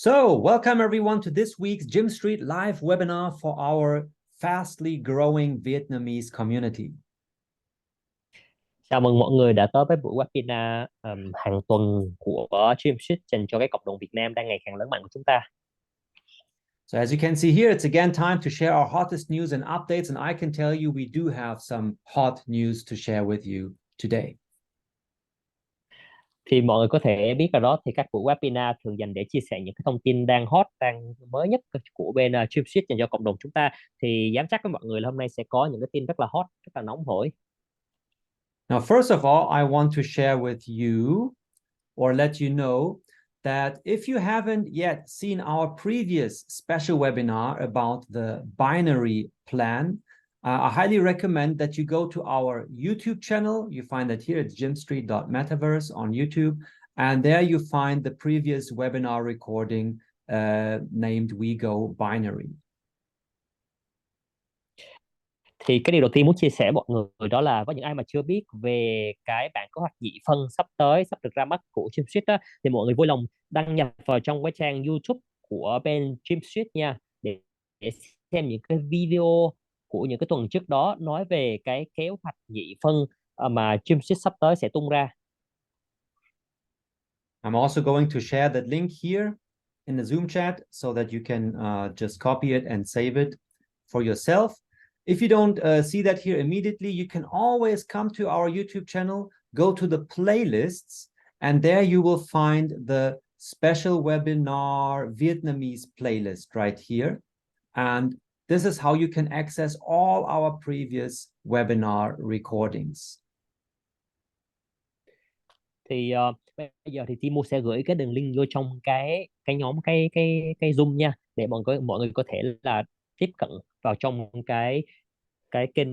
So, welcome everyone to this week's Gym Street live webinar for our fastly growing Vietnamese community. Chào mừng mọi người đã tới với buổi webinar hàng tuần của GYMNET dành cho cái cộng đồng Việt Nam đang ngày càng lớn mạnh của chúng ta. So as you can see here, it's again time to share our hottest news and updates, and I can tell you we do have some hot news to share with you today. Thì mọi người có thể biết rồi đó, thì các buổi webinar thường dành để chia sẻ những cái thông tin đang hot, đang mới nhất của bên GYMNET dành cho cộng đồng chúng ta. Thì dám chắc với mọi người là hôm nay sẽ có những cái tin rất là hot, rất là nóng hổi. Now, first of all, I want to share with you or let you know that if you haven't yet seen our previous special webinar about the binary plan, I highly recommend that you go to our YouTube channel. You find that here at gymstreet.metaverse on YouTube, and there you find the previous webinar recording named We Go Binary. Thì cái điều đầu tiên muốn chia sẻ mọi người đó là với những ai mà chưa biết về cái bản kế hoạch nhị phân sắp được ra mắt của GYMNET á, thì mọi người vui lòng đăng nhập vào trong cái trang YouTube của bên GYMNET nha, để xem những cái video của những cái tuần trước đó nói về cái kế hoạch nhị phân mà GYMNET sắp tới sẽ tung ra. I'm also going to share that link here in the Zoom chat so that you can just copy it and save it for yourself. If you don't see that here immediately, you can always come to our YouTube channel, go to the playlists, and there you will find the special webinar Vietnamese playlist right here. And this is how you can access all our previous webinar recordings. Thì bây giờ thì Timo sẽ gửi cái đường link vô trong cái nhóm cái Zoom nha, để mọi người có thể là tiếp cận vào trong cái kênh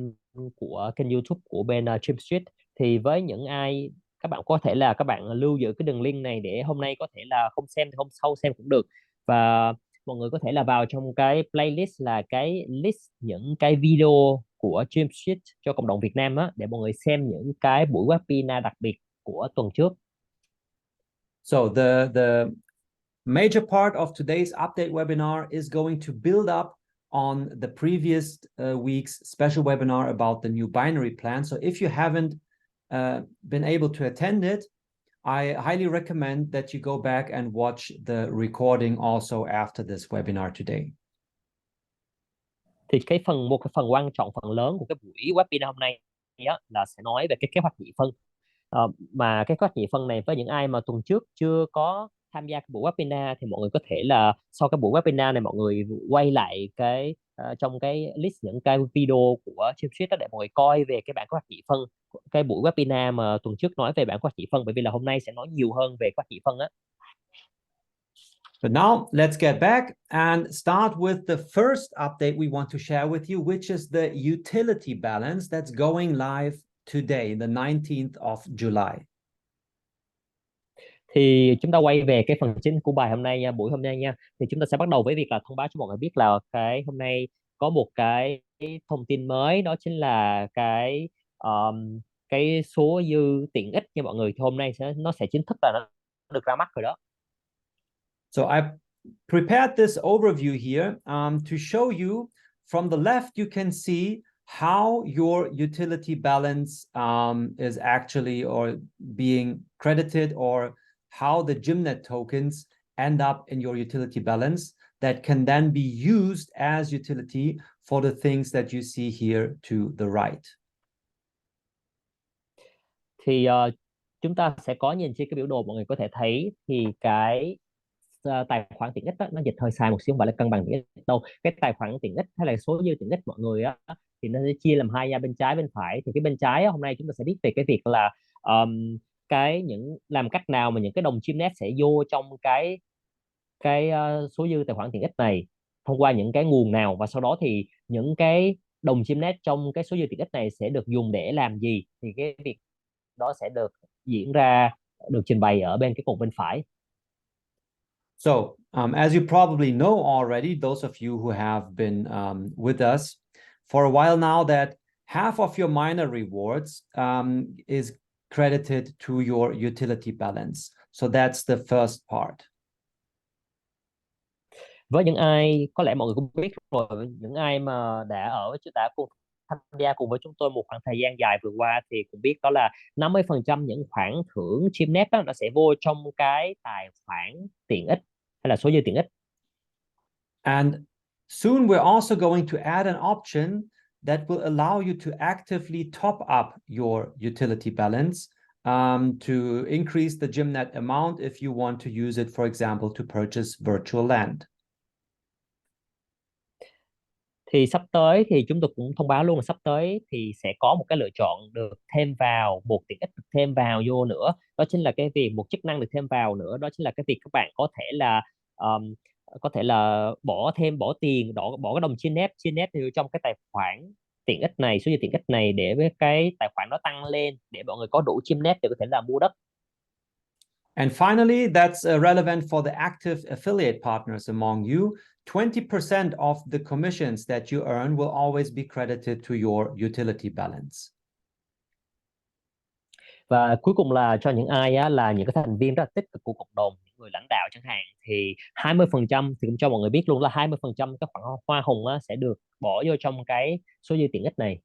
của kênh YouTube của bên GYMNET. Thì với những ai các bạn có thể là các bạn lưu giữ cái đường link này để hôm nay có thể là không xem thì hôm sau xem cũng được, và mọi người có thể là vào trong cái playlist là cái list những cái video của GYMNET cho cộng đồng Việt Nam á, để mọi người xem những cái buổi webinar đặc biệt của tuần trước. So the major part of today's update webinar is going to build up on the previous week's special webinar about the new binary plan. So if you haven't been able to attend it, I highly recommend that you go back and watch the recording also after this webinar today. Thì một cái phần quan trọng, phần lớn của cái buổi webinar hôm nay á, là sẽ nói về cái kế hoạch nhị phân. Mà cái kế hoạch nhị phân này, với những ai mà tuần trước chưa có tham gia cái buổi webinar thì mọi người có thể là sau cái buổi webinar này mọi người quay lại trong cái list những cái video của GYMNET đó để mọi người coi về cái bản kế hoạch nhị phân, cái buổi webinar mà tuần trước nói về bản kế hoạch nhị phân, bởi vì là hôm nay sẽ nói nhiều hơn về kế hoạch nhị phân á. But now let's get back and start with the first update we want to share with you, which is the utility balance that's going live today, the 19th of July. Thì chúng ta quay về cái phần chính của bài hôm nay nha, buổi hôm nay nha. Thì chúng ta sẽ bắt đầu với việc là thông báo cho mọi người biết là cái hôm nay có một cái thông tin mới, đó chính là cái số dư tiện ích nha mọi người. Thì hôm nay nó sẽ chính thức là nó được ra mắt rồi đó. So I've prepared this overview here to show you. From the left, you can see how your utility balance is actually or being credited, or how the GYMNET tokens end up in your utility balance that can then be used as utility for the things that you see here to the right. Thì chúng ta sẽ có nhìn trên cái biểu đồ, mọi người có thể thấy thì cái tài khoản tiện ích đó, nó dịch hơi sai một xíu, không phải là cân bằng tiện ích đâu. Cái tài khoản tiện ích hay là số dư tiện ích mọi người á, thì nó sẽ chia làm hai nha, bên trái bên phải. Thì cái bên trái á, hôm nay chúng ta sẽ biết về cái việc là làm cách nào mà những cái đồng GYMNET sẽ vô trong cái số dư tài khoản tiện ích này thông qua những cái nguồn nào, và sau đó thì những cái đồng GYMNET trong cái số dư tiện ích này sẽ được dùng để làm gì. Thì cái việc đó sẽ được diễn ra, được trình bày ở bên cái cột bên phải. So, as you probably know already, those of you who have been with us for a while now, that half of your minor rewards is credited to your utility balance. So that's the first part. Với những ai có lẽ mọi người cũng biết rồi, với những ai mà đã cùng tham gia cùng với chúng tôi một khoảng thời gian dài vừa qua thì cũng biết đó là 50% những khoản thưởng GYMNET đó nó sẽ vô trong cái tài khoản tiện ích hay là số dư tiện ích. And soon we're also going to add an option that will allow you to actively top up your utility balance to increase the GYMNET amount if you want to use it, for example, to purchase virtual land. Thì sắp tới thì chúng tôi cũng thông báo luôn là sắp tới thì sẽ có một cái lựa chọn được thêm vào, một tiện ích được thêm vào vô nữa, đó chính là cái việc một chức năng được thêm vào nữa, đó chính là cái việc các bạn um, có thể là bỏ tiền, bỏ cái đồng chia net vào trong cái tài khoản tiện ích này, số dư tiện ích này, để với cái tài khoản nó tăng lên để mọi người có đủ chia net để có thể là mua đất. And finally, that's relevant for the active affiliate partners among you. 20% of the commissions that you earn will always be credited to your utility balance. Và cuối cùng là cho những ai á, là những cái thành viên rất là tích cực của cộng đồng, những người lãnh đạo chẳng hạn, thì 20% thì cũng cho mọi người biết luôn là 20% cái khoản hoa hồng á, sẽ được bỏ vô trong cái số dư tiện ích này.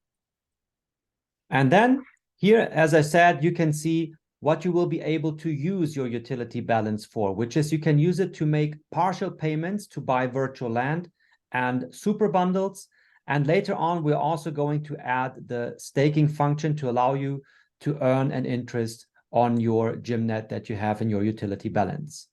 And then here, as I said, you can see what you will be able to use your utility balance for, which is you can use it to make partial payments to buy virtual land and super bundles. And later on, we're also going to add the staking function to allow you to earn an interest on your GYMNET that you have in your utility balance.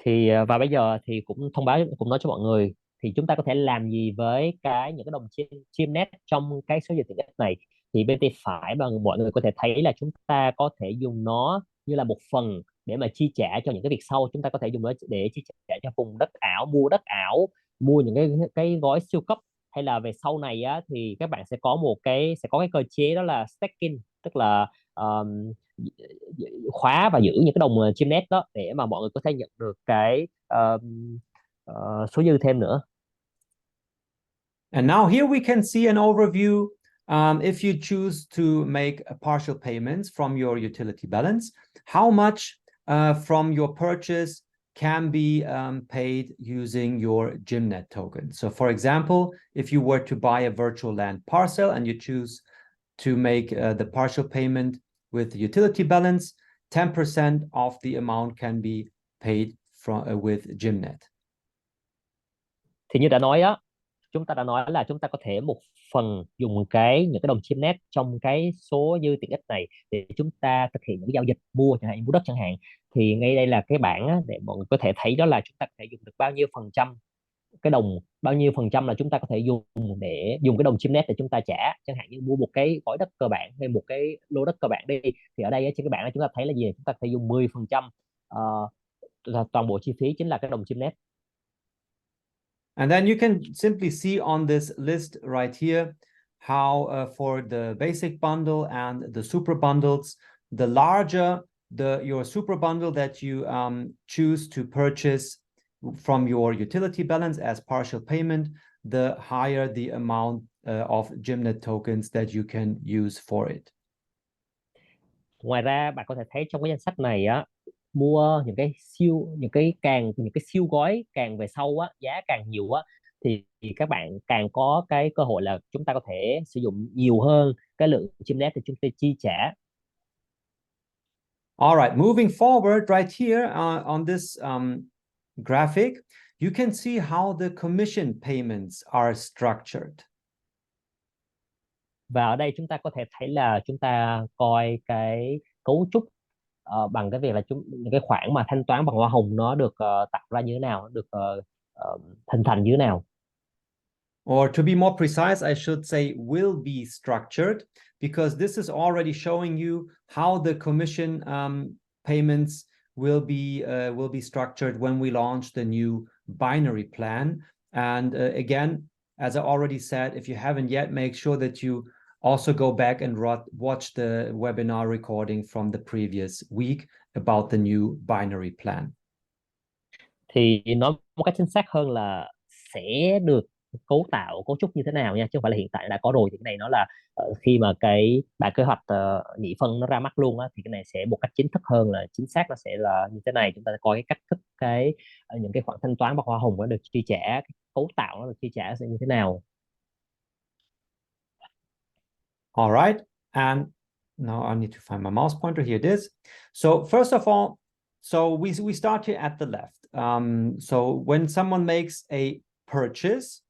Thì và bây giờ thì cũng thông báo, cũng nói cho mọi người thì chúng ta có thể làm gì với những cái đồng chim net trong cái số giờ tiện ích này. Thì bên tay phải mà mọi người có thể thấy là chúng ta có thể dùng nó như là một phần để mà chi trả cho những cái việc sau. Chúng ta có thể dùng nó để chi trả cho vùng đất ảo, mua đất ảo, mua những cái gói siêu cấp, hay là về sau này á thì các bạn sẽ có cái cơ chế đó là staking, tức là khóa và giữ những cái đồng chim net đó để mà mọi người có thể nhận được cái số dư thêm nữa. And now here we can see an overview. If you choose to make partial payments from your utility balance, how much from your purchase can be paid using your GYMNET token. So for example, if you were to buy a virtual land parcel and you choose to make the partial payment with the utility balance, 10% of the amount can be paid with GYMNET. Thì như chúng ta đã nói là chúng ta có thể một phần dùng những cái đồng chim net trong cái số dư tiện ích này để chúng ta thực hiện những giao dịch mua, chẳng hạn mua đất chẳng hạn. Thì ngay đây là cái bảng á, để mọi người có thể thấy đó là chúng ta có thể dùng được bao nhiêu phần trăm cái đồng, bao nhiêu phần trăm là chúng ta có thể dùng cái đồng chim net để chúng ta trả, chẳng hạn như mua một cái gói đất cơ bản hay một cái lô đất cơ bản đi, thì ở đây trên cái bảng này chúng ta thấy là gì, chúng ta có thể dùng 10%, toàn bộ chi phí chính là cái đồng chim net. And then you can simply see on this list right here how for the basic bundle and the super bundles, the larger your super bundle that you choose to purchase from your utility balance as partial payment, the higher the amount of GYMNET tokens that you can use for it. Ngoài ra bạn có thể thấy trong cái danh sách này á, mua những cái siêu gói càng về sau á, giá càng nhiều á, thì các bạn càng có cái cơ hội là chúng ta có thể sử dụng nhiều hơn cái lượng chim net để chúng ta chi trả. All right, moving forward right here on this graphic, you can see how the commission payments are structured. Và ở đây chúng ta có thể thấy là chúng ta coi cái cấu trúc bằng cái việc là những cái khoản mà thanh toán bằng hoa hồng nó được tạo ra như thế nào, nó được hình thành như thế nào. Or to be more precise, I should say will be structured, because this is already showing you how the commission payments will be structured when we launch the new binary plan. And again, as I already said, if you haven't yet, make sure that you also go back and watch the webinar recording from the previous week about the new binary plan. Thì nói một cách chính xác hơn là sẽ được cấu trúc như thế nào nha, chứ không phải là hiện tại đã có rồi. Thì cái này nó là khi mà cái bản kế hoạch nhị phân nó ra mắt luôn á, thì cái này sẽ một cách chính thức hơn, là chính xác nó sẽ là như thế này. Chúng ta coi cái cách thức những cái khoản thanh toán và hoa hồng nó được chi trả, cái cấu tạo nó được chi trả sẽ như thế nào. All right, and now I need to find my mouse pointer. Here it is. So first of all, so we start here at the left. So when someone makes a purchase,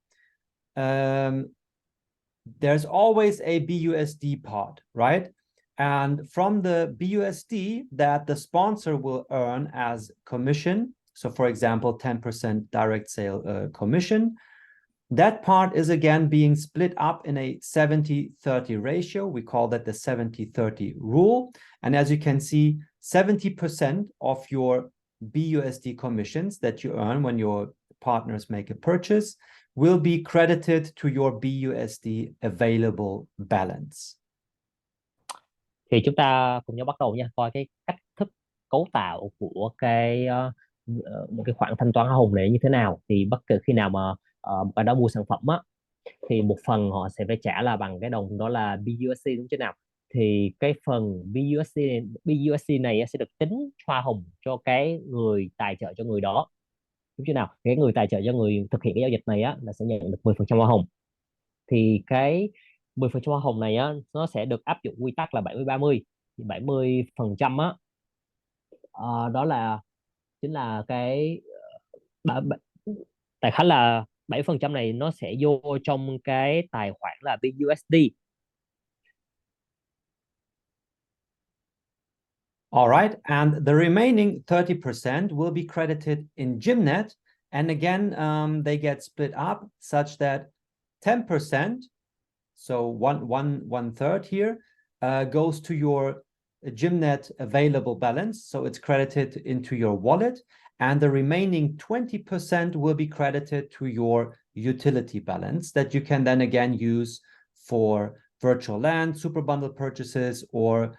there's always a BUSD part, right? And from the BUSD that the sponsor will earn as commission, so for example, 10% direct sale commission, that part is again being split up in a 70-30 ratio. We call that the 70-30 rule. And as you can see, 70% of your BUSD commissions that you earn when your partners make a purchase will be credited to your BUSD available balance. Thì chúng ta cùng nhau bắt đầu nha, coi cái cách thức cấu tạo của một cái khoản thanh toán hoa hồng này như thế nào. Thì bất kỳ khi nào mà một ai đó mua sản phẩm á, thì một phần họ sẽ phải trả là bằng cái đồng đó là BUSD, đúng chưa nào? Thì cái phần BUSD này sẽ được tính hoa hồng cho cái người tài trợ cho người đó, đúng chưa nào? Cái người tài trợ cho người thực hiện cái giao dịch này á là sẽ nhận được 10% hoa hồng. Thì cái 10% hoa hồng này á nó sẽ được áp dụng quy tắc là 70-30. 70% á, đó là chính là đại khái là 7% này nó sẽ vô trong cái tài khoản là BUSD. All right, and the remaining 30% will be credited in GYMNET. And again, they get split up such that 10%, so one third here, goes to your GYMNET available balance. So it's credited into your wallet. And the remaining 20% will be credited to your utility balance that you can then again use for virtual land, super bundle purchases, or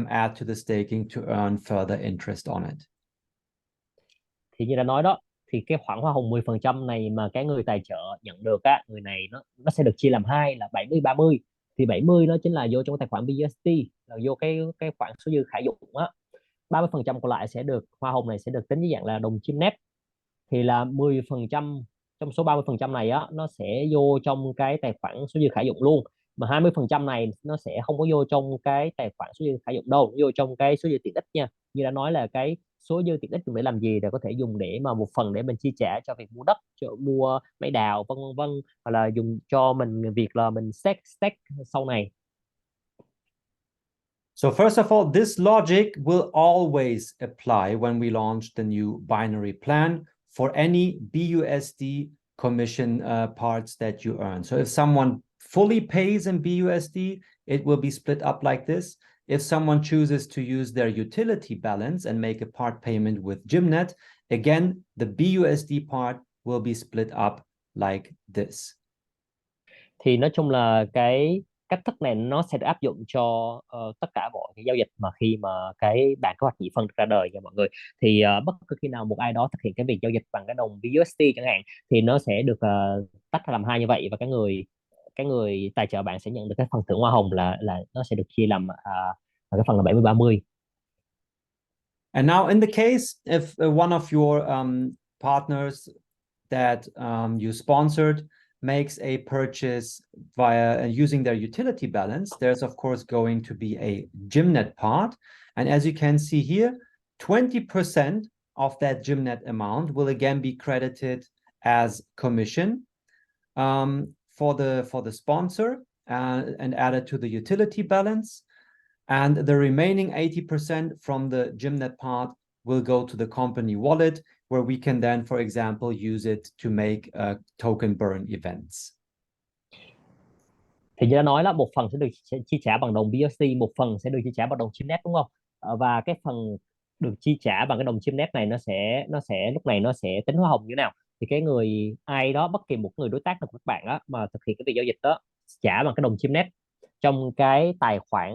add to the staking to earn further interest on it. Thì như đã nói đó, thì cái khoản hoa hồng 10% này mà cái người tài trợ nhận được á, người này nó sẽ được chia làm hai là 70-30. Thì 70 nó chính là vô trong tài khoản BUSD, là vô cái khoản số dư khả dụng á. 30% còn lại sẽ được, hoa hồng này sẽ được tính với dạng là đồng chim nét. Thì là 10% trong số 30% này á nó sẽ vô trong cái tài khoản số dư khả dụng luôn. Mà 20% này nó sẽ không có vô trong cái tài khoản số dư khả dụng đâu, vô trong cái số dư tiện ích nha. Như đã nói là cái số dư tiện ích dùng để làm gì, để có thể dùng để mà một phần để mình chi trả cho việc mua đất, cho mua máy đào, vân vân, hoặc là dùng cho mình việc là mình stack sau này. So first of all, this logic will always apply when we launch the new binary plan for any BUSD commission parts that you earn. So if someone fully pays in BUSD, it will be split up like this. If someone chooses to use their utility balance and make a part payment with GYMNET, again, the BUSD part will be split up like this. Thì nói chung là cái cách thức này nó sẽ được áp dụng cho tất cả mọi cái giao dịch mà khi mà cái bản kế hoạch nhị phân ra đời nha mọi người. Thì bất cứ khi nào một ai đó thực hiện cái việc giao dịch bằng cái đồng BUSD chẳng hạn, thì nó sẽ được tách ra làm hai như vậy, và cái người tài trợ bạn sẽ nhận được cái phần thưởng hoa hồng là nó sẽ được chia làm cái phần là 70-30. And now in the case if one of your partners that you sponsored makes a purchase via using their utility balance, there's of course going to be a GYMNET part. And as you can see here, 20% of that GYMNET amount will again be credited as commission for the sponsor and added to the utility balance. And the remaining 80% from the GYMNET part will go to the company wallet, where we can then, for example, use it to make token burn events. Thì như đã nói là một phần sẽ được chi trả bằng đồng BUSD, một phần sẽ được chi trả bằng đồng GYMNET, đúng không? Và cái phần được chi trả bằng cái đồng GYMNET này nó sẽ lúc này nó sẽ tính hoa hồng như thế nào? Thì cái người ai đó, bất kỳ một người đối tác nào của các bạn á mà thực hiện cái việc giao dịch đó, trả bằng cái đồng GYMNET trong cái tài khoản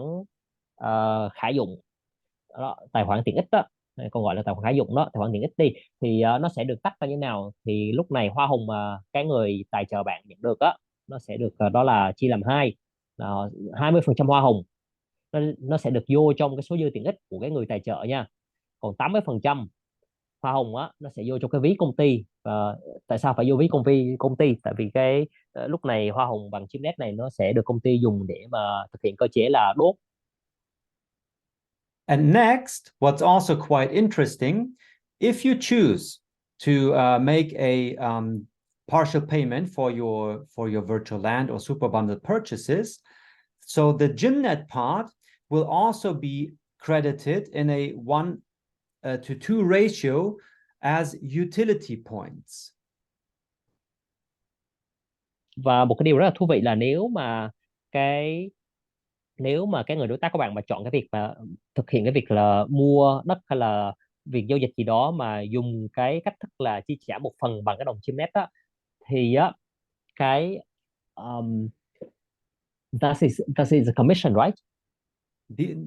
khả dụng đó, tài khoản tiện ích đó, còn gọi là tài khoản khả dụng đó, tài khoản tiện ích đi, thì nó sẽ được tách ra như thế nào? Thì lúc này hoa hồng mà cái người tài trợ bạn nhận được á, nó sẽ được đó là chia làm hai, là 20% hoa hồng nó sẽ được vô trong cái số dư tiện ích của cái người tài trợ nha. Còn 80% hoa hồng á nó sẽ vô trong cái ví công ty. Và tại sao phải vô ví công ty? Tại vì cái lúc này hoa hồng bằng chip net này nó sẽ được công ty dùng để mà thực hiện cơ chế là đốt. And next, what's also quite interesting, if you choose to make a partial payment for your virtual land or super bundle purchases, so the GYMNET part will also be credited in a 1:2 ratio as utility points. Và một cái điều rất là thú vị là nếu mà cái người đối tác của bạn mà chọn cái việc mà thực hiện cái việc là mua đất hay là việc giao dịch gì đó mà dùng cái cách thức là chi trả một phần bằng cái đồng chim net á, thì á cái um, that is a commission, right?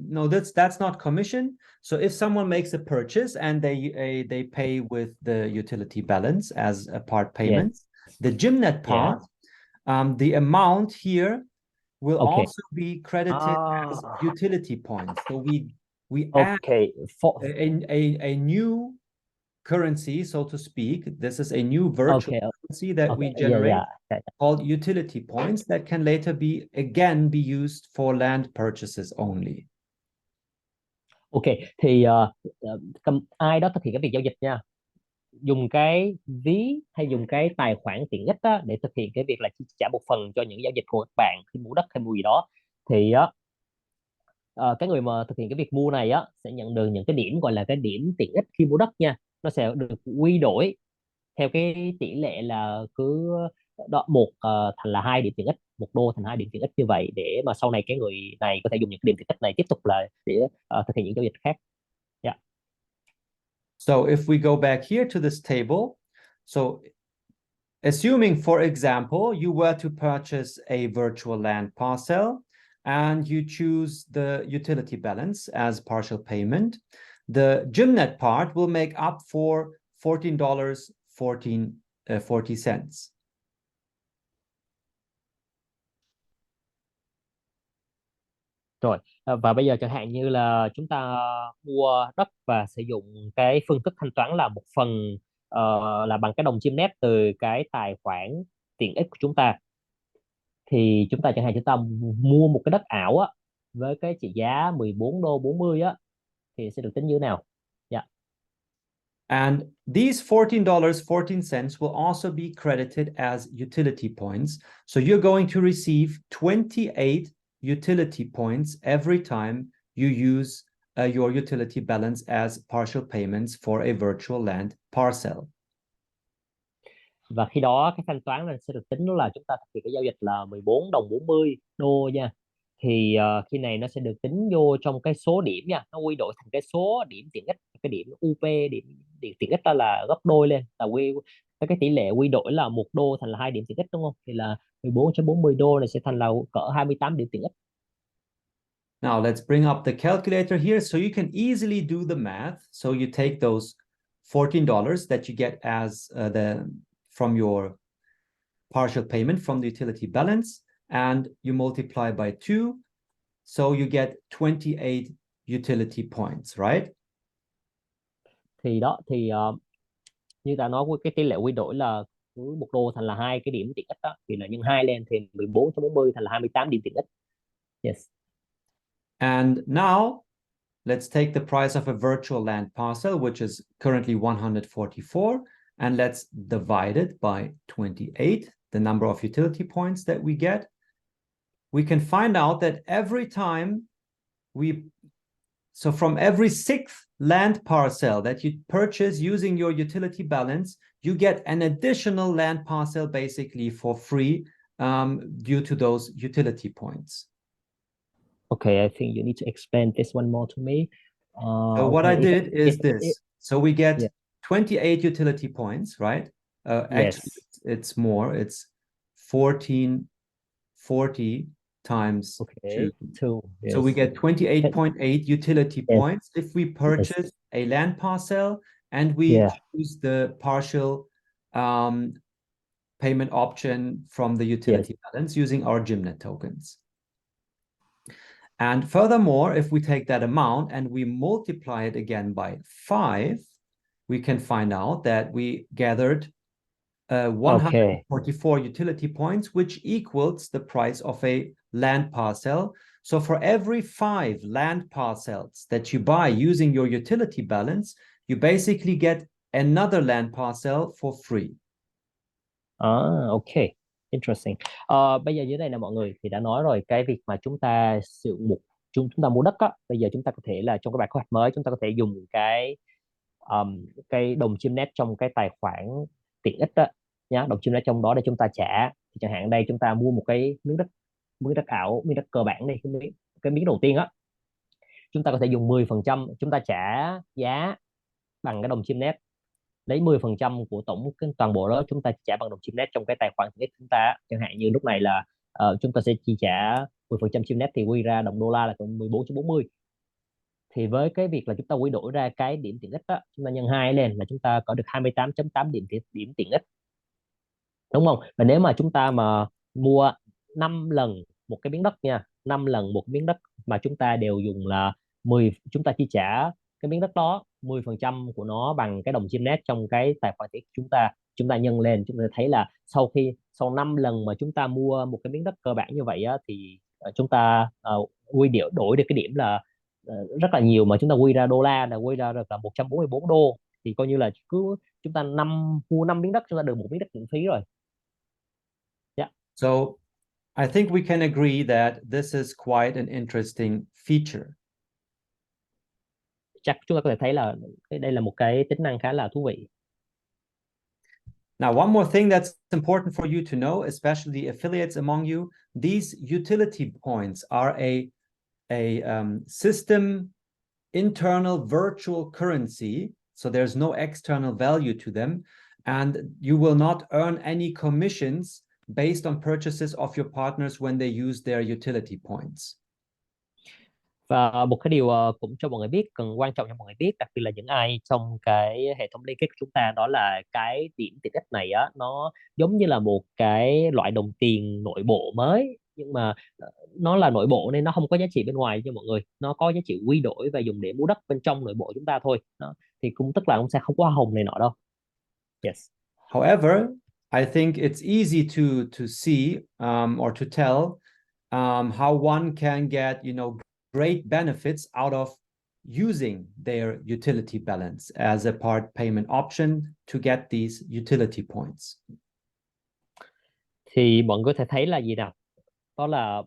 No, that's not commission. So if someone makes a purchase and they pay with the utility balance as a part payment, Yes. the GYMNET part, the amount here will Okay. also be credited as utility points. So we add a new currency, so to speak. This is a new virtual currency that we generate called utility points that can later be used for land purchases only. Ok, thì ai đó thực hiện cái việc giao dịch nha, dùng cái ví hay dùng cái tài khoản tiện ích á, để thực hiện cái việc là chi trả một phần cho những giao dịch của các bạn khi mua đất hay mua gì đó, thì á cái người mà thực hiện cái việc mua này á sẽ nhận được những cái điểm gọi là cái điểm tiện ích khi mua đất nha. Nó sẽ được quy đổi theo cái tỷ lệ là cứ thành là 2 điểm tiện ích, 1 đô thành 2 điểm tiện ích như vậy, để mà sau này cái người này có thể dùng những cái điểm tiện ích này tiếp tục là để thực hiện những giao dịch khác. Yeah. So if we go back here to this table, so assuming, for example, you were to purchase a virtual land parcel and you choose the utility balance as partial payment, the GYMNET part will make up for $14.40. Rồi, và bây giờ chẳng hạn như là chúng ta mua đất và sử dụng cái phương thức thanh toán là một phần là bằng cái đồng chim net từ cái tài khoản tiện ích của chúng ta, thì chúng ta chẳng hạn chúng ta mua một cái đất ảo á với cái trị giá 14 đô 40 á thì sẽ được tính như thế nào? Yeah. And these $14.14 will also be credited as utility points. So you're going to receive 28 utility points every time you use your utility balance as partial payments for a virtual land parcel. Và khi đó cái thanh toán này sẽ được tính là chúng ta thực hiện cái giao dịch là 14 đồng 40 đô nha. Thì khi này nó sẽ được tính vô trong cái số điểm nha, nó quy đổi thành cái số điểm tiện ích, cái điểm UP, điểm tiện ích đó là gấp đôi lên, là cái tỷ lệ quy đổi là 1 đô thành là 2 điểm tiện ích, đúng không? Thì là 14.40 đô này sẽ thành là cỡ 28 điểm tiện ích. Now let's bring up the calculator here so you can easily do the math. So you take those $14 that you get as from your partial payment from the utility balance, and you multiply by 2, so you get 28 utility points, right? Thì đó, thì như ta nói, cái tỷ lệ quy đổi là cứ 1 đô thành là 2 cái điểm tiện ích đó, thì là nhân 2 lên thì 14.40 thành là 28 điểm tiện ích. Yes. And now let's take the price of a virtual land parcel, which is currently 144, and let's divide it by 28, the number of utility points that we get. We can find out that every time so from every 6th land parcel that you purchase using your utility balance, you get an additional land parcel basically for free due to those utility points. Okay, I think you need to explain this one more to me. So what I did is this. So we get 28 utility points, right? Actually, it's more. It's 1440 times 2. Yes. So we get 28.8 utility points if we purchase a land parcel and we choose the partial payment option from the utility balance using our GYMNET tokens. And furthermore, if we take that amount and we multiply it again by 5, we can find out that we gathered Okay. 144 utility points, which equals the price of a land parcel. So for every 5 land parcels that you buy using your utility balance, you basically get another land parcel for free. Ok, interesting. Bây giờ dưới đây là mọi người thì đã nói rồi, cái việc mà chúng ta sử dụng chúng ta mua đất á, bây giờ chúng ta có thể là trong cái bài kế hoạch mới chúng ta có thể dùng cái đồng chim net trong cái tài khoản tiện ích đó nhá, đồng chim net trong đó để chúng ta trả. Thì chẳng hạn đây chúng ta mua một cái miếng đất ảo, miếng đất cơ bản đi, cái miếng đầu tiên á, chúng ta có thể dùng 10%, chúng ta trả giá bằng cái đồng chim net, lấy 10% của tổng cái toàn bộ đó chúng ta trả bằng đồng chim net trong cái tài khoản tiện ích chúng ta. Chẳng hạn như lúc này là chúng ta sẽ chi trả 10% chim net thì quy ra đồng đô la là còn 14.40. Thì với cái việc là chúng ta quy đổi ra cái điểm tiện ích đó, chúng ta nhân 2 lên là chúng ta có được 28.8 điểm tiện ích, đúng không? Và nếu mà chúng ta mà mua 5 lần một cái miếng đất nha, 5 lần một miếng đất mà chúng ta đều dùng là 10, chúng ta chi trả cái miếng đất đó 10% của nó bằng cái đồng chim net trong cái tài khoản tiết chúng ta nhân lên, chúng ta thấy là sau 5 lần mà chúng ta mua một cái miếng đất cơ bản như vậy á, thì chúng ta đổi được cái điểm là rất là nhiều, mà chúng ta quy ra đô la là quy ra được là 144 đô, thì coi như là cứ chúng ta mua 5 miếng đất chúng ta được một miếng đất miễn phí rồi. Yeah. So I think we can agree that this is quite an interesting feature. Chắc chúng ta có thể thấy là đây là một cái tính năng khá là thú vị. Now, one more thing that's important for you to know, especially the affiliates among you, these utility points are a system internal virtual currency. So there's no external value to them, and you will not earn any commissions based on purchases of your partners when they use their utility points. Và một cái điều cũng cho mọi người biết, cần quan trọng cho mọi người biết, đặc biệt là những ai trong cái hệ thống liên kết của chúng ta, đó là cái điểm tiện ích này á, nó giống như là một cái loại đồng tiền nội bộ mới, nhưng mà nó là nội bộ nên nó không có giá trị bên ngoài cho mọi người, nó có giá trị quy đổi và dùng để mua đất bên trong nội bộ chúng ta thôi đó. Thì cũng tức là cũng sẽ không có hoa hồng này nọ đâu. Yes. However, I think it's easy to see or to tell how one can get, great benefits out of using their utility balance as a part payment option to get these utility points. Thì mọi người có thể thấy là gì nào? Đó là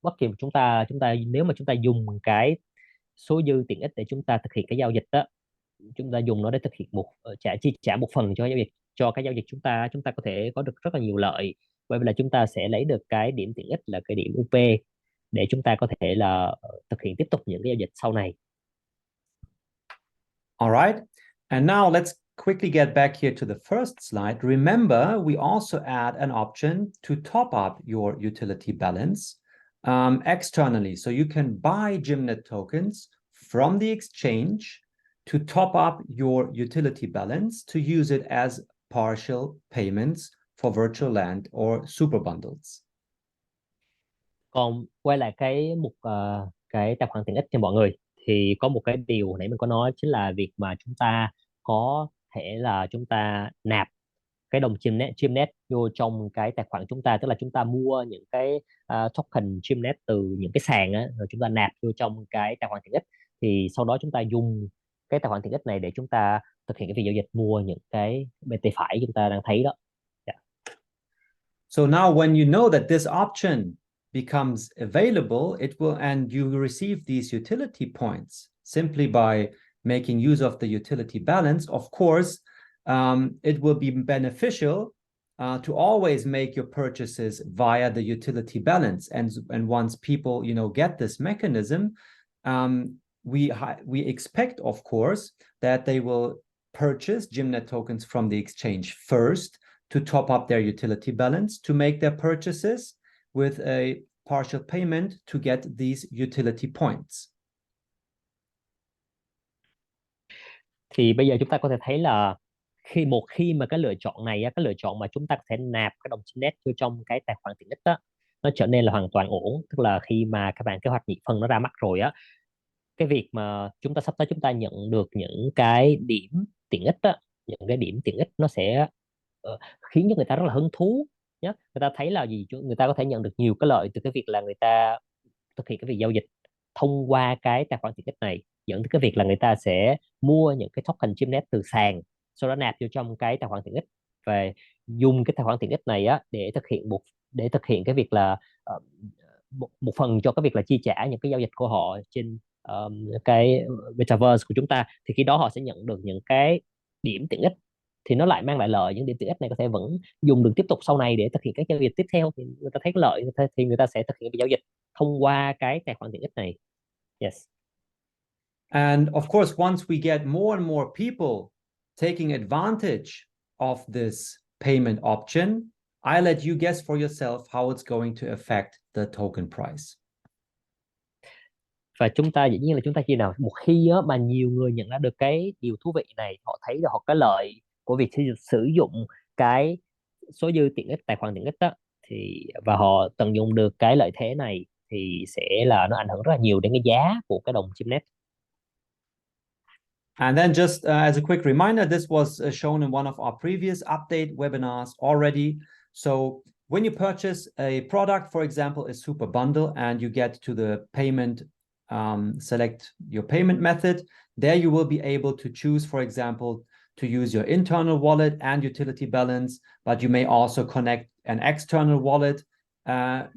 bất kỳ chúng ta nếu mà chúng ta dùng cái số dư tiện ích để chúng ta thực hiện cái giao dịch đó, chúng ta dùng nó để thực hiện chi trả một phần cho cái giao dịch chúng ta có thể có được rất là nhiều lợi, bởi vì là chúng ta sẽ lấy được cái điểm tiện ích là cái điểm UP để chúng ta có thể là thực hiện tiếp tục những cái giao dịch sau này. All right, and now let's quickly get back here to the first slide. Remember, we also add an option to top up your utility balance externally. So you can buy GYMNET tokens from the exchange to top up your utility balance to use it as partial payments for virtual land or super bundles. Còn quay lại cái tài khoản tiện ích cho mọi người, thì có một cái điều nãy mình có nói, chính là việc mà chúng ta có thể là chúng ta nạp cái đồng GYMNET vô trong cái tài khoản chúng ta, tức là chúng ta mua những cái token GYMNET từ những cái sàn á, rồi chúng ta nạp vô trong cái tài khoản tiện ích, thì sau đó chúng ta dùng cái tài khoản tiện ích này để chúng ta thực hiện cái việc giao dịch mua những cái bên tay phải chúng ta đang thấy đó. Yeah. So now when you know that this option becomes available, and you receive these utility points simply by making use of the utility balance, of course, it will be beneficial to always make your purchases via the utility balance. And once people, get this mechanism, we expect, of course, that they will purchase GYMNET tokens from the exchange first to top up their utility balance, to make their purchases with a partial payment to get these utility points. Thì bây giờ chúng ta có thể thấy là khi mà cái lựa chọn này, cái lựa chọn mà chúng ta có thể nạp cái đồng GYMNET vô trong cái tài khoản tiện ích đó, nó trở nên là hoàn toàn ổn. Tức là khi mà các bạn kế hoạch nhị phân nó ra mắt rồi á, cái việc mà chúng ta sắp tới chúng ta nhận được những cái điểm tiện ích á, những cái điểm tiện ích nó sẽ khiến cho người ta rất là hứng thú nhé. Người ta thấy là gì, người ta có thể nhận được nhiều cái lợi từ cái việc là người ta thực hiện cái việc giao dịch thông qua cái tài khoản tiện ích này, dẫn tới cái việc là người ta sẽ mua những cái token GYMNET từ sàn, sau đó nạp vô trong cái tài khoản tiện ích và dùng cái tài khoản tiện ích này á để thực hiện cái việc là một phần cho cái việc là chi trả những cái giao dịch của họ trên cái Metaverse của chúng ta, thì khi đó họ sẽ nhận được những cái điểm tiện ích, thì nó lại mang lại lợi. Những điểm tiện ích này có thể vẫn dùng được tiếp tục sau này để thực hiện các giao dịch tiếp theo, thì người ta thấy cái lợi, thì người ta sẽ thực hiện cái giao dịch thông qua cái tài khoản tiện ích này. Yes. And of course, once we get more and more people taking advantage of this payment option, I let you guess for yourself how it's going to affect the token price. Và chúng ta dĩ nhiên là chúng ta khi nào một khi á, mà nhiều người nhận ra được cái điều thú vị này, họ thấy được họ cái lợi của việc sử dụng cái số dư tiện ích, tài khoản tiện ích đó, thì và họ tận dụng được cái lợi thế này, thì sẽ là nó ảnh hưởng rất là nhiều đến cái giá của cái đồng GYMNET. And then just as a quick reminder, this was shown in one of our previous update webinars already. So when you purchase a product, for example, a super bundle, and you get to the payment, select your payment method, there you will be able to choose, for example, to use your internal wallet and utility balance, but you may also connect an external wallet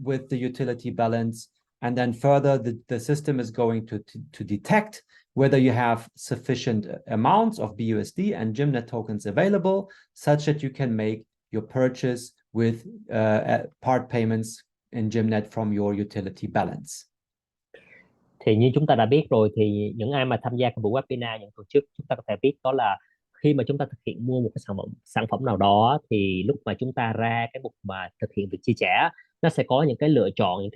with the utility balance. And then further, the system is going to detect whether you have sufficient amounts of BUSD and GYMNET tokens available, such that you can make your purchase with part payments in GYMNET from your utility balance. Thì như chúng ta đã biết rồi, thì những ai mà tham gia cái buổi webinar những tuần trước, chúng ta có thể biết đó là khi mà chúng ta thực hiện mua một cái sản phẩm nào đó, thì lúc mà chúng ta ra cái mục mà thực hiện việc chi trả, nó sẽ có những cái lựa chọn, những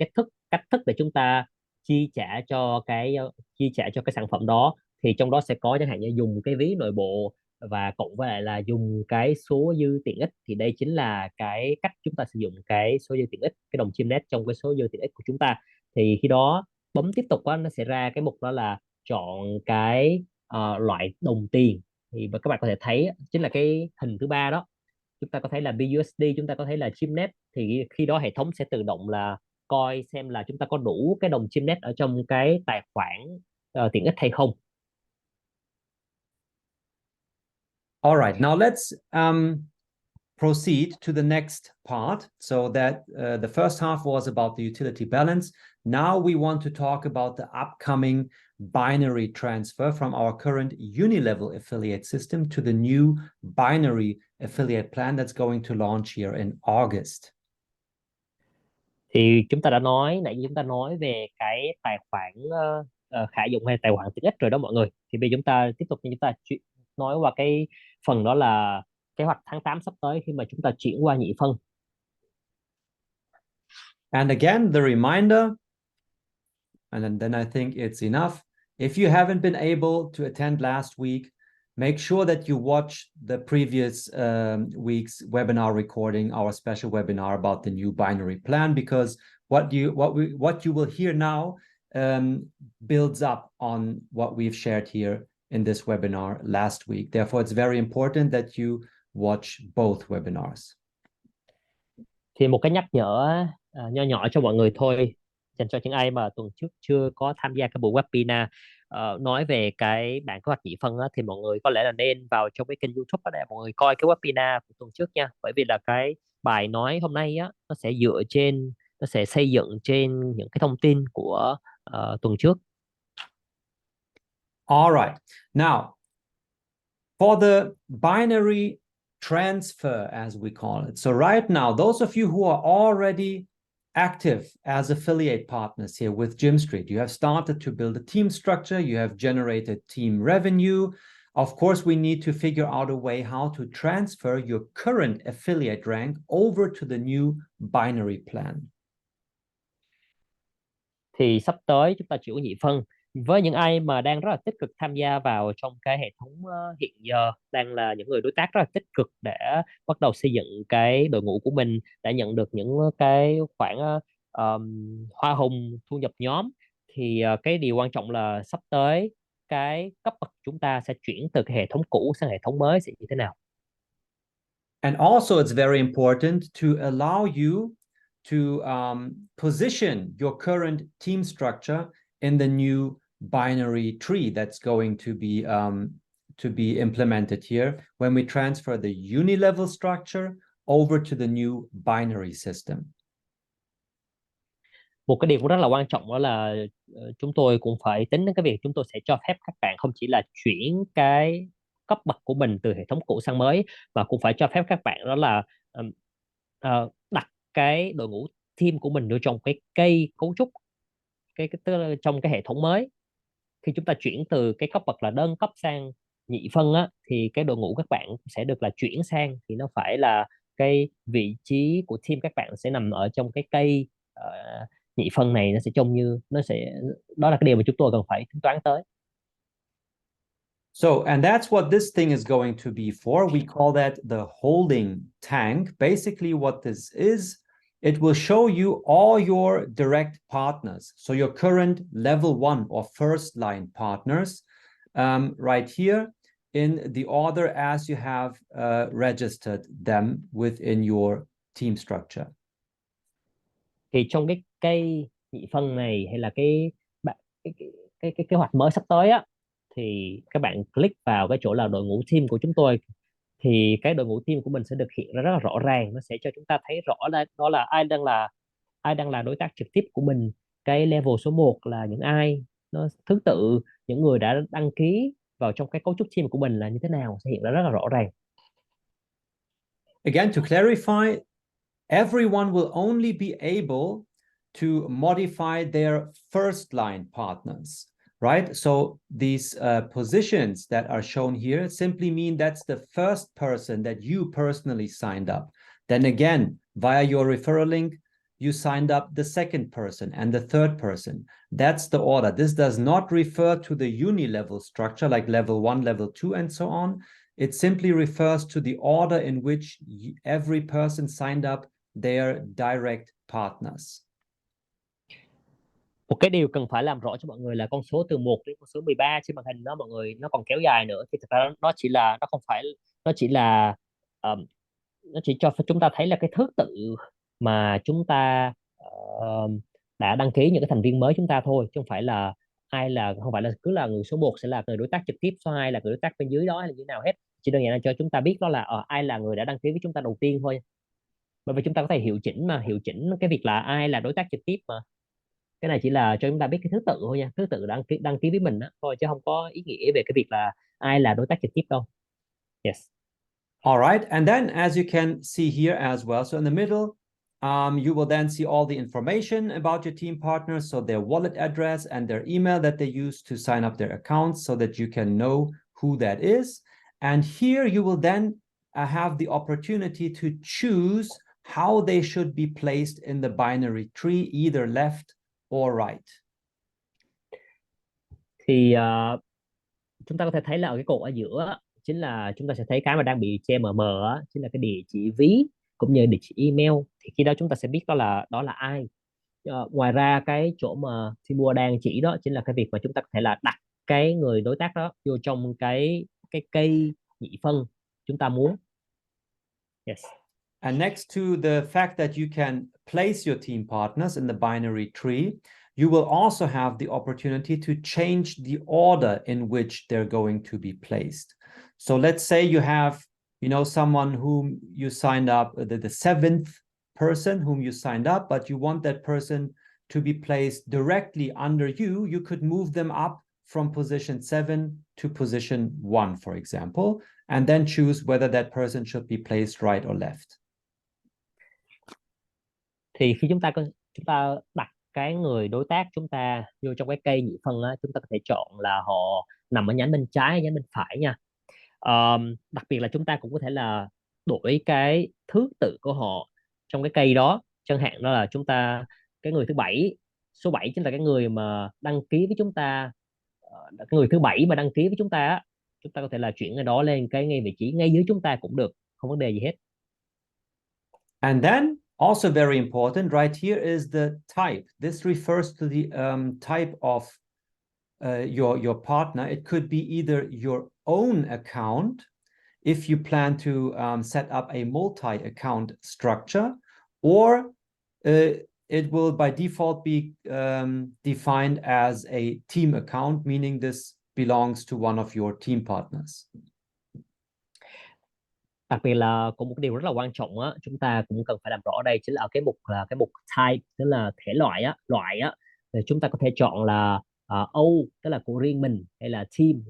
cách thức để chúng ta chi trả cho cái sản phẩm đó. Thì trong đó sẽ có chẳng hạn như dùng cái ví nội bộ và cộng với lại là dùng cái số dư tiện ích, thì đây chính là cái cách chúng ta sử dụng cái số dư tiện ích, cái đồng GYMNET trong cái số dư tiện ích của chúng ta. Thì khi đó bấm tiếp tục á, nó sẽ ra cái mục đó là chọn cái loại đồng tiền. Thì các bạn có thể thấy chính là cái hình thứ ba đó, chúng ta có thấy là BUSD, chúng ta có thấy là GYMNET, thì khi đó hệ thống sẽ tự động là coi xem là chúng ta có đủ cái đồng GYMNET ở trong cái tài khoản tiện ích hay không. All right, now let's proceed to the next part. So that the first half was about the utility balance. Now we want to talk about the upcoming binary transfer from our current uni-level affiliate system to the new binary affiliate plan that's going to launch here in August. Thì chúng ta đã nói nãy, chúng ta nói về cái tài khoản khả dụng hay tài khoản tiện ích rồi đó mọi người. Thì bây giờ chúng ta tiếp tục, chúng ta nói qua cái phần đó là kế hoạch tháng 8 sắp tới khi mà chúng ta chuyển qua nhị phân. And again, the reminder, and then I think it's enough. If you haven't been able to attend last week, make sure that you watch the previous week's webinar recording, our special webinar about the new binary plan, because what you will hear now builds up on what we've shared here in this webinar last week. Therefore, it's very important that you watch both webinars. Thì một cái nhắc nhở nho nhỏ cho mọi người thôi, dành cho những ai mà tuần trước chưa có tham gia cái buổi webinar nói về cái bản kế hoạch nhị phân á, thì mọi người có lẽ là nên vào trong cái kênh YouTube đó để mọi người coi cái webinar của tuần trước nha. Bởi vì là cái bài nói hôm nay á, nó sẽ xây dựng trên những cái thông tin của tuần trước. All right. Now, for the binary transfer, as we call it. So right now, those of you who are already active as affiliate partners here with GymStreet, you have started to build a team structure, you have generated team revenue. Of course, we need to figure out a way how to transfer your current affiliate rank over to the new binary plan. Thì sắp tới chúng ta chuyển nhị phân. Với những ai mà đang rất là tích cực tham gia vào trong cái hệ thống hiện giờ, đang là những người đối tác rất là tích cực để bắt đầu xây dựng cái đội ngũ của mình, đã nhận được những cái khoản hoa hồng thu nhập nhóm, Thì cái điều quan trọng là sắp tới cái cấp bậc chúng ta sẽ chuyển từ cái hệ thống cũ sang hệ thống mới sẽ như thế nào. And also, it's very important to allow you to position your current team structure in the new binary tree that's going to be implemented here when we transfer the uni-level structure over to the new binary system. Một cái điều cũng rất là quan trọng đó là chúng tôi cũng phải tính đến cái việc chúng tôi sẽ cho phép các bạn không chỉ là chuyển cái cấp bậc của mình từ hệ thống cũ sang mới, mà cũng phải cho phép các bạn đó là đặt cái đội ngũ team của mình vô trong cái cây cấu trúc, tức là trong cái hệ thống mới. Khi chúng ta chuyển từ cái cấp bậc là đơn cấp sang nhị phân á, thì cái đội ngũ các bạn sẽ được là chuyển sang, thì nó phải là cái vị trí của team các bạn sẽ nằm ở trong cái cây nhị phân này, nó sẽ trông như nó sẽ, đó là cái điều mà chúng tôi cần phải tính toán tới. So, and that's what this thing is going to be for. We call that the holding tank. Basically, what this is, it will show you all your direct partners. So your current level 1 or first line partners right here in the order as you have registered them within your team structure. Thì trong cái cây nhị phân này, hay là cái kế hoạch mới sắp tới á, thì các bạn click vào cái chỗ là đội ngũ team của chúng tôi, thì cái đội ngũ team của mình sẽ được hiện ra rất là rõ ràng, nó sẽ cho chúng ta thấy rõ là đó là ai đang là đối tác trực tiếp của mình. Cái level số 1 là những ai, nó thứ tự những người đã đăng ký vào trong cái cấu trúc team của mình là như thế nào sẽ hiện ra rất là rõ ràng. Again, to clarify, everyone will only be able to modify their first line partners, right? So these positions that are shown here simply mean that's the first person that you personally signed up. Then again, via your referral link, you signed up the second person and the third person. That's the order. This does not refer to the uni-level structure like level 1, level 2, and so on. It simply refers to the order in which every person signed up their direct partners. Một cái điều cần phải làm rõ cho mọi người là con số từ 1 đến con số 13 trên màn hình đó mọi người, nó còn kéo dài nữa, thì thực ra nó chỉ là, nó không phải, nó chỉ là nó chỉ cho chúng ta thấy là cái thứ tự mà chúng ta đã đăng ký những cái thành viên mới chúng ta thôi, chứ không phải là ai là, không phải là cứ là người số 1 sẽ là người đối tác trực tiếp, số 2 là người đối tác bên dưới đó hay là như nào hết. Chỉ đơn giản là cho chúng ta biết đó là ai là người đã đăng ký với chúng ta đầu tiên thôi, bởi vì chúng ta có thể hiệu chỉnh mà, hiệu chỉnh cái việc là ai là đối tác trực tiếp mà. Cái này chỉ là cho chúng ta biết cái thứ tự thôi nha, thứ tự đăng ký với mình đó thôi, chứ không có ý nghĩa về cái việc là ai là đối tác trực tiếp đâu. Yes. All right, and then as you can see here as well, so in the middle, you will then see all the information about your team partners, so their wallet address and their email that they use to sign up their accounts so that you can know who that is. And here you will then have the opportunity to choose how they should be placed in the binary tree, either left or right. Thì chúng ta có thể thấy là ở cái cột ở giữa chính là chúng ta sẽ thấy cái mà đang bị che mờ mờ á, chính là cái địa chỉ ví cũng như địa chỉ email. Thì khi đó chúng ta sẽ biết đó là ai. Ngoài ra cái chỗ mà Timur đang chỉ đó chính là cái việc mà chúng ta có thể là đặt cái người đối tác đó vô trong cái cây nhị phân chúng ta muốn. Yes. And next to the fact that you can place your team partners in the binary tree, you will also have the opportunity to change the order in which they're going to be placed. So let's say you have, someone whom you signed up, the seventh person whom you signed up, but you want that person to be placed directly under you. You could move them up from position 7 to position 1, for example, and then choose whether that person should be placed right or left. Thì khi chúng ta đặt cái người đối tác chúng ta vô trong cái cây nhị phân á, chúng ta có thể chọn là họ nằm ở nhánh bên trái hay nhánh bên phải nha. Đặc biệt là chúng ta cũng có thể là đổi cái thứ tự của họ trong cái cây đó. Chẳng hạn đó là cái người thứ bảy, số 7 chính là cái người mà đăng ký với chúng ta, cái người thứ bảy mà đăng ký với chúng ta á, chúng ta có thể là chuyển cái đó lên cái ngay vị trí ngay dưới chúng ta cũng được, không vấn đề gì hết. And then Also very important, right here is the type. This refers to the type of your partner. It could be either your own account, if you plan to set up a multi-account structure, or it will by default be defined as a team account, meaning this belongs to one of your team partners. Đặc biệt là có một điều rất là quan trọng á, chúng ta cũng cần phải làm rõ đây chính là cái mục type, tức là thể loại á, thì chúng ta có thể chọn là O tức là của riêng mình, hay là team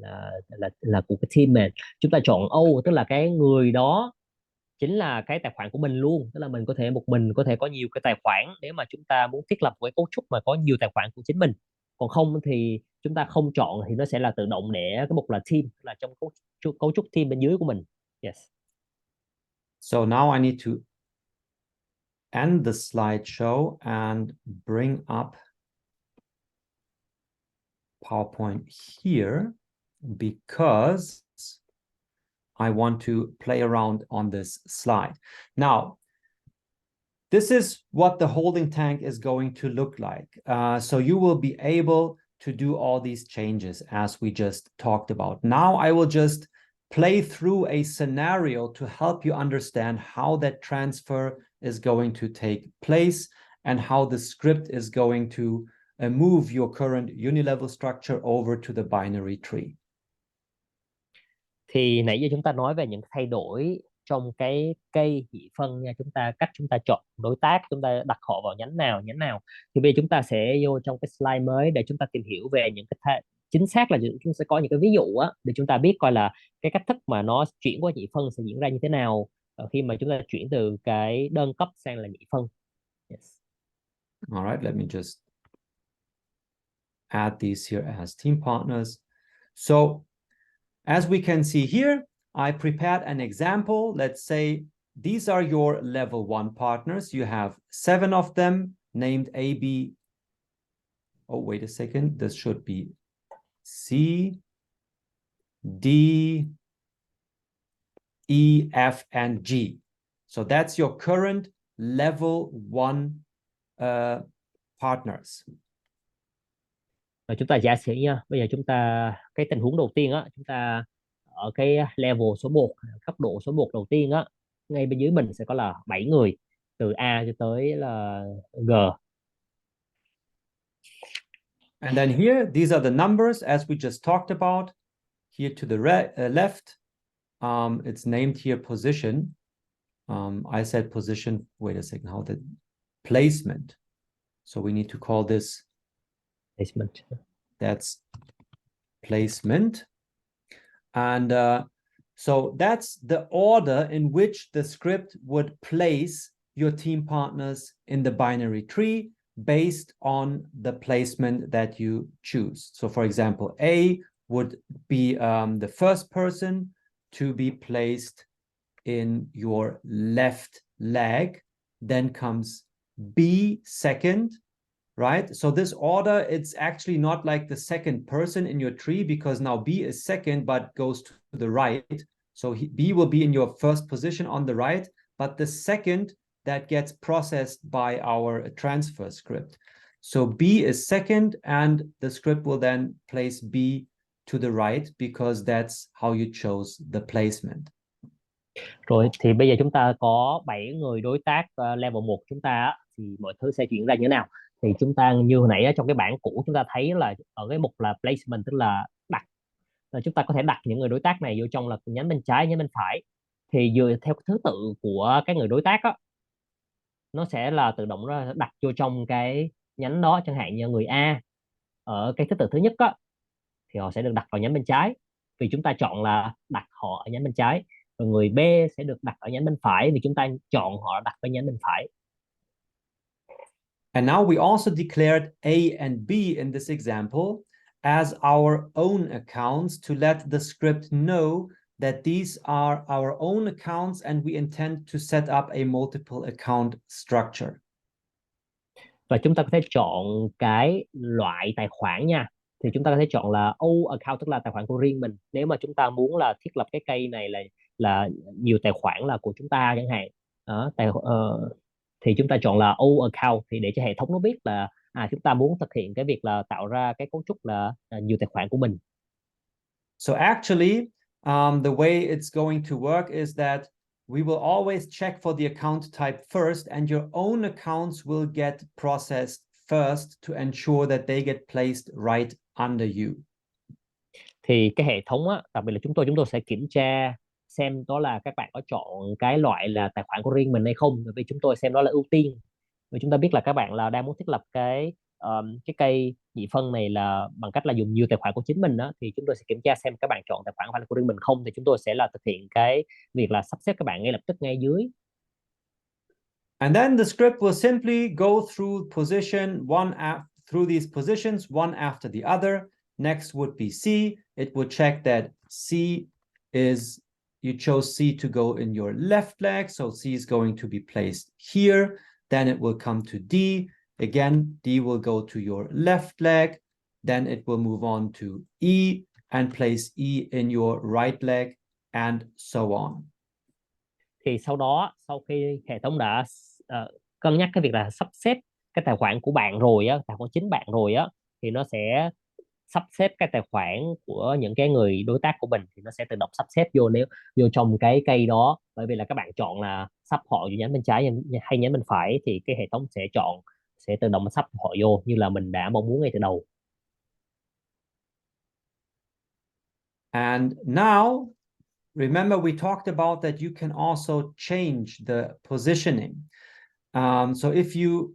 là của cái team mình. Chúng ta chọn O tức là cái người đó chính là cái tài khoản của mình luôn, tức là mình có thể có nhiều cái tài khoản nếu mà chúng ta muốn thiết lập một cái cấu trúc mà có nhiều tài khoản của chính mình. Còn không thì chúng ta không chọn thì nó sẽ là tự động để cái mục là team, là trong cấu trúc team bên dưới của mình. Yes. So now I need to end the slideshow and bring up PowerPoint here, because I want to play around on this slide. Now, this is what the holding tank is going to look like. So you will be able to do all these changes as we just talked about. Now I will just play through a scenario to help you understand how that transfer is going to take place and how the script is going to move your current unilevel structure over to the binary tree. Thì nãy giờ chúng ta nói về những thay đổi trong cái cây nhị phân nha, cách chúng ta chọn đối tác, chúng ta đặt họ vào nhánh nào. Thì bây giờ chúng ta sẽ vô trong cái slide mới để chúng ta tìm hiểu về những cái chính xác là chúng sẽ có những cái ví dụ á, để chúng ta biết coi là cái cách thức mà nó chuyển qua nhị phân sẽ diễn ra như thế nào khi mà chúng ta chuyển từ cái đơn cấp sang là nhị phân. Yes. All right, let me just add these here as team partners. So as we can see here, I prepared an example. Let's say these are your level 1 partners. You have 7 of them named A, B. Oh, wait a second. This should be C, D, E, F, and G. So that's your current level 1 partners. Và chúng ta giả sử nha, bây giờ cái tình huống đầu tiên á, chúng ta ở cái level số 1, cấp độ số 1 đầu tiên á, ngay bên dưới mình sẽ có là 7 người, từ A cho tới là G. And then here, these are the numbers as we just talked about. Here to the left, it's named here position. I said position, wait a second, how the placement. So we need to call this Placement. That's placement. And so that's the order in which the script would place your team partners in the binary tree based on the placement that you choose. So for example, A would be the first person to be placed in your left leg. Then comes B second, right? So this order, it's actually not like the second person in your tree, because now B is second, but goes to the right. So B will be in your first position on the right, but the second that gets processed by our transfer script. So B is second, and the script will then place B to the right, because that's how you chose the placement. Rồi thì bây giờ chúng ta có 7 người đối tác level 1 chúng ta á, thì mọi thứ sẽ chuyển ra như thế nào? Thì chúng ta như hồi nãy trong cái bảng cũ chúng ta thấy là ở cái mục là placement, tức là đặt, chúng ta có thể đặt những người đối tác này vô trong là nhánh bên trái, nhánh bên phải. Thì dựa theo cái thứ tự của cái người đối tác á, nó sẽ là tự động nó đặt vô trong cái nhánh đó. Chẳng hạn như người A ở cái thứ tự thứ nhất á, thì họ sẽ được đặt vào nhánh bên trái, vì chúng ta chọn là đặt họ ở nhánh bên trái. Rồi người B sẽ được đặt ở nhánh bên phải vì chúng ta chọn họ đặt ở nhánh bên phải. And now we also declared A and B in this example as our own accounts to let the script know that these are our own accounts and we intend to set up a multiple account structure. Và chúng ta có thể chọn cái loại tài khoản nha. Thì chúng ta có thể chọn là O account, tức là tài khoản của riêng mình. Nếu mà chúng ta muốn là thiết lập cái cây này là nhiều tài khoản là của chúng ta chẳng hạn. Đó, thì chúng ta chọn là all account, thì để cho hệ thống nó biết là chúng ta muốn thực hiện cái việc là tạo ra cái cấu trúc là nhiều tài khoản của mình. So actually, the way it's going to work is that we will always check for the account type first, and your own accounts will get processed first to ensure that they get placed right under you. Thì cái hệ thống á, đặc biệt là chúng tôi sẽ kiểm tra xem đó là các bạn có chọn cái loại là tài khoản của riêng mình hay không, bởi vì chúng tôi xem đó là ưu tiên. Vì chúng ta biết là các bạn là đang muốn thiết lập cái cây nhị phân này là bằng cách là dùng nhiều tài khoản của chính mình đó, thì chúng tôi sẽ kiểm tra xem các bạn chọn tài khoản phải là của riêng mình không, thì chúng tôi sẽ là thực hiện cái việc là sắp xếp các bạn ngay lập tức ngay dưới. And then the script will simply go through through these positions one after the other. Next would be C. It would check that you chose C to go in your left leg, so C is going to be placed here. Then it will come to D. Again, D will go to your left leg. Then it will move on to E and place E in your right leg, and so on. Thì sau đó, sau khi hệ thống đã cân nhắc cái việc là sắp xếp cái tài khoản của bạn rồi á, tài khoản chính bạn rồi á, thì nó sẽ sắp xếp cái tài khoản của những cái người đối tác của mình, thì nó sẽ tự động sắp xếp vô trong cái cây đó. Bởi vì là các bạn chọn là sắp họ vô nhánh bên trái hay nhánh bên phải, thì cái hệ thống sẽ tự động sắp họ vô như là mình đã mong muốn ngay từ đầu. And now, remember we talked about that you can also change the positioning. So if you,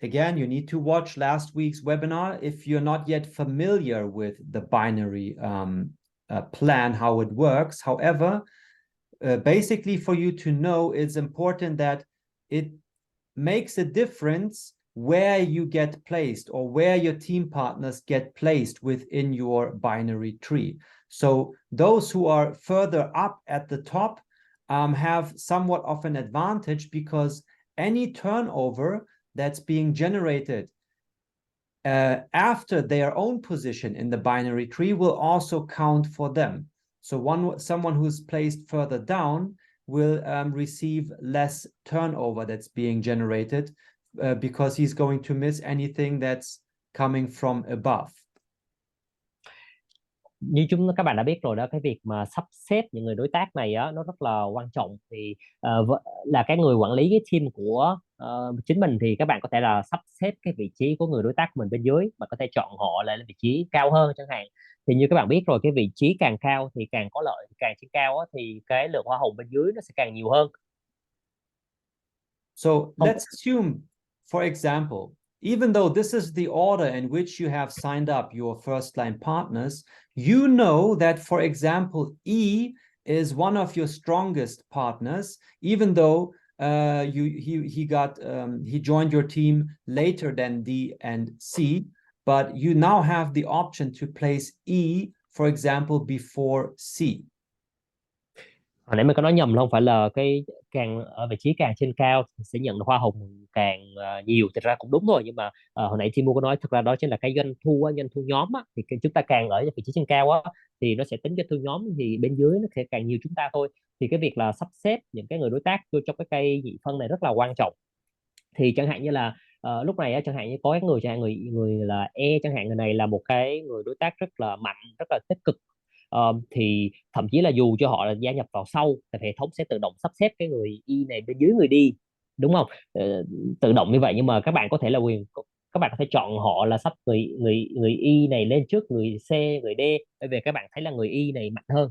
again, you need to watch last week's webinar if you're not yet familiar with the binary plan, how it works. However, basically for you to know, it's important that it makes a difference where you get placed or where your team partners get placed within your binary tree. So those who are further up at the top have somewhat of an advantage, because any turnover that's being generated after their own position in the binary tree will also count for them. So someone who's placed further down will receive less turnover that's being generated because he's going to miss anything that's coming from above. Như các bạn đã biết rồi đó, cái việc mà sắp xếp những người đối tác này á, nó rất là quan trọng. Thì là cái người quản lý cái team của chính mình, thì các bạn có thể là sắp xếp cái vị trí của người đối tác của mình bên dưới, và có thể chọn họ lại là vị trí cao hơn chẳng hạn. Thì như các bạn biết rồi, cái vị trí càng cao thì càng có lợi, càng trên cao á, thì cái lượng hoa hồng bên dưới nó sẽ càng nhiều hơn. So let's assume, for example, even though this is the order in which you have signed up your first line partners, you know that, for example, E is one of your strongest partners, even though he joined your team later than D and C, but you now have the option to place E, for example, before C. Hồi nãy mình có nói nhầm, không phải là cái càng ở vị trí càng trên cao thì sẽ nhận được hoa hồng càng nhiều. Thực ra cũng đúng rồi, nhưng mà hồi nãy Timo có nói thực ra đó chính là cái doanh thu nhóm á, thì chúng ta càng ở vị trí trên cao á thì nó sẽ tính doanh thu nhóm, thì bên dưới nó sẽ càng nhiều chúng ta thôi. Thì cái việc là sắp xếp những cái người đối tác vô trong cái cây nhị phân này rất là quan trọng. Thì chẳng hạn như là lúc này á, chẳng hạn như có cái người, chẳng hạn người là E chẳng hạn, người này là một cái người đối tác rất là mạnh, rất là tích cực. Thì thậm chí là dù cho họ là gia nhập vào sau, thì hệ thống sẽ tự động sắp xếp cái người Y này bên dưới người đi, đúng không? Tự động như vậy, nhưng mà các bạn có thể là các bạn có thể chọn họ là sắp người người người Y này lên trước người C, người D, bởi vì các bạn thấy là người Y này mạnh hơn.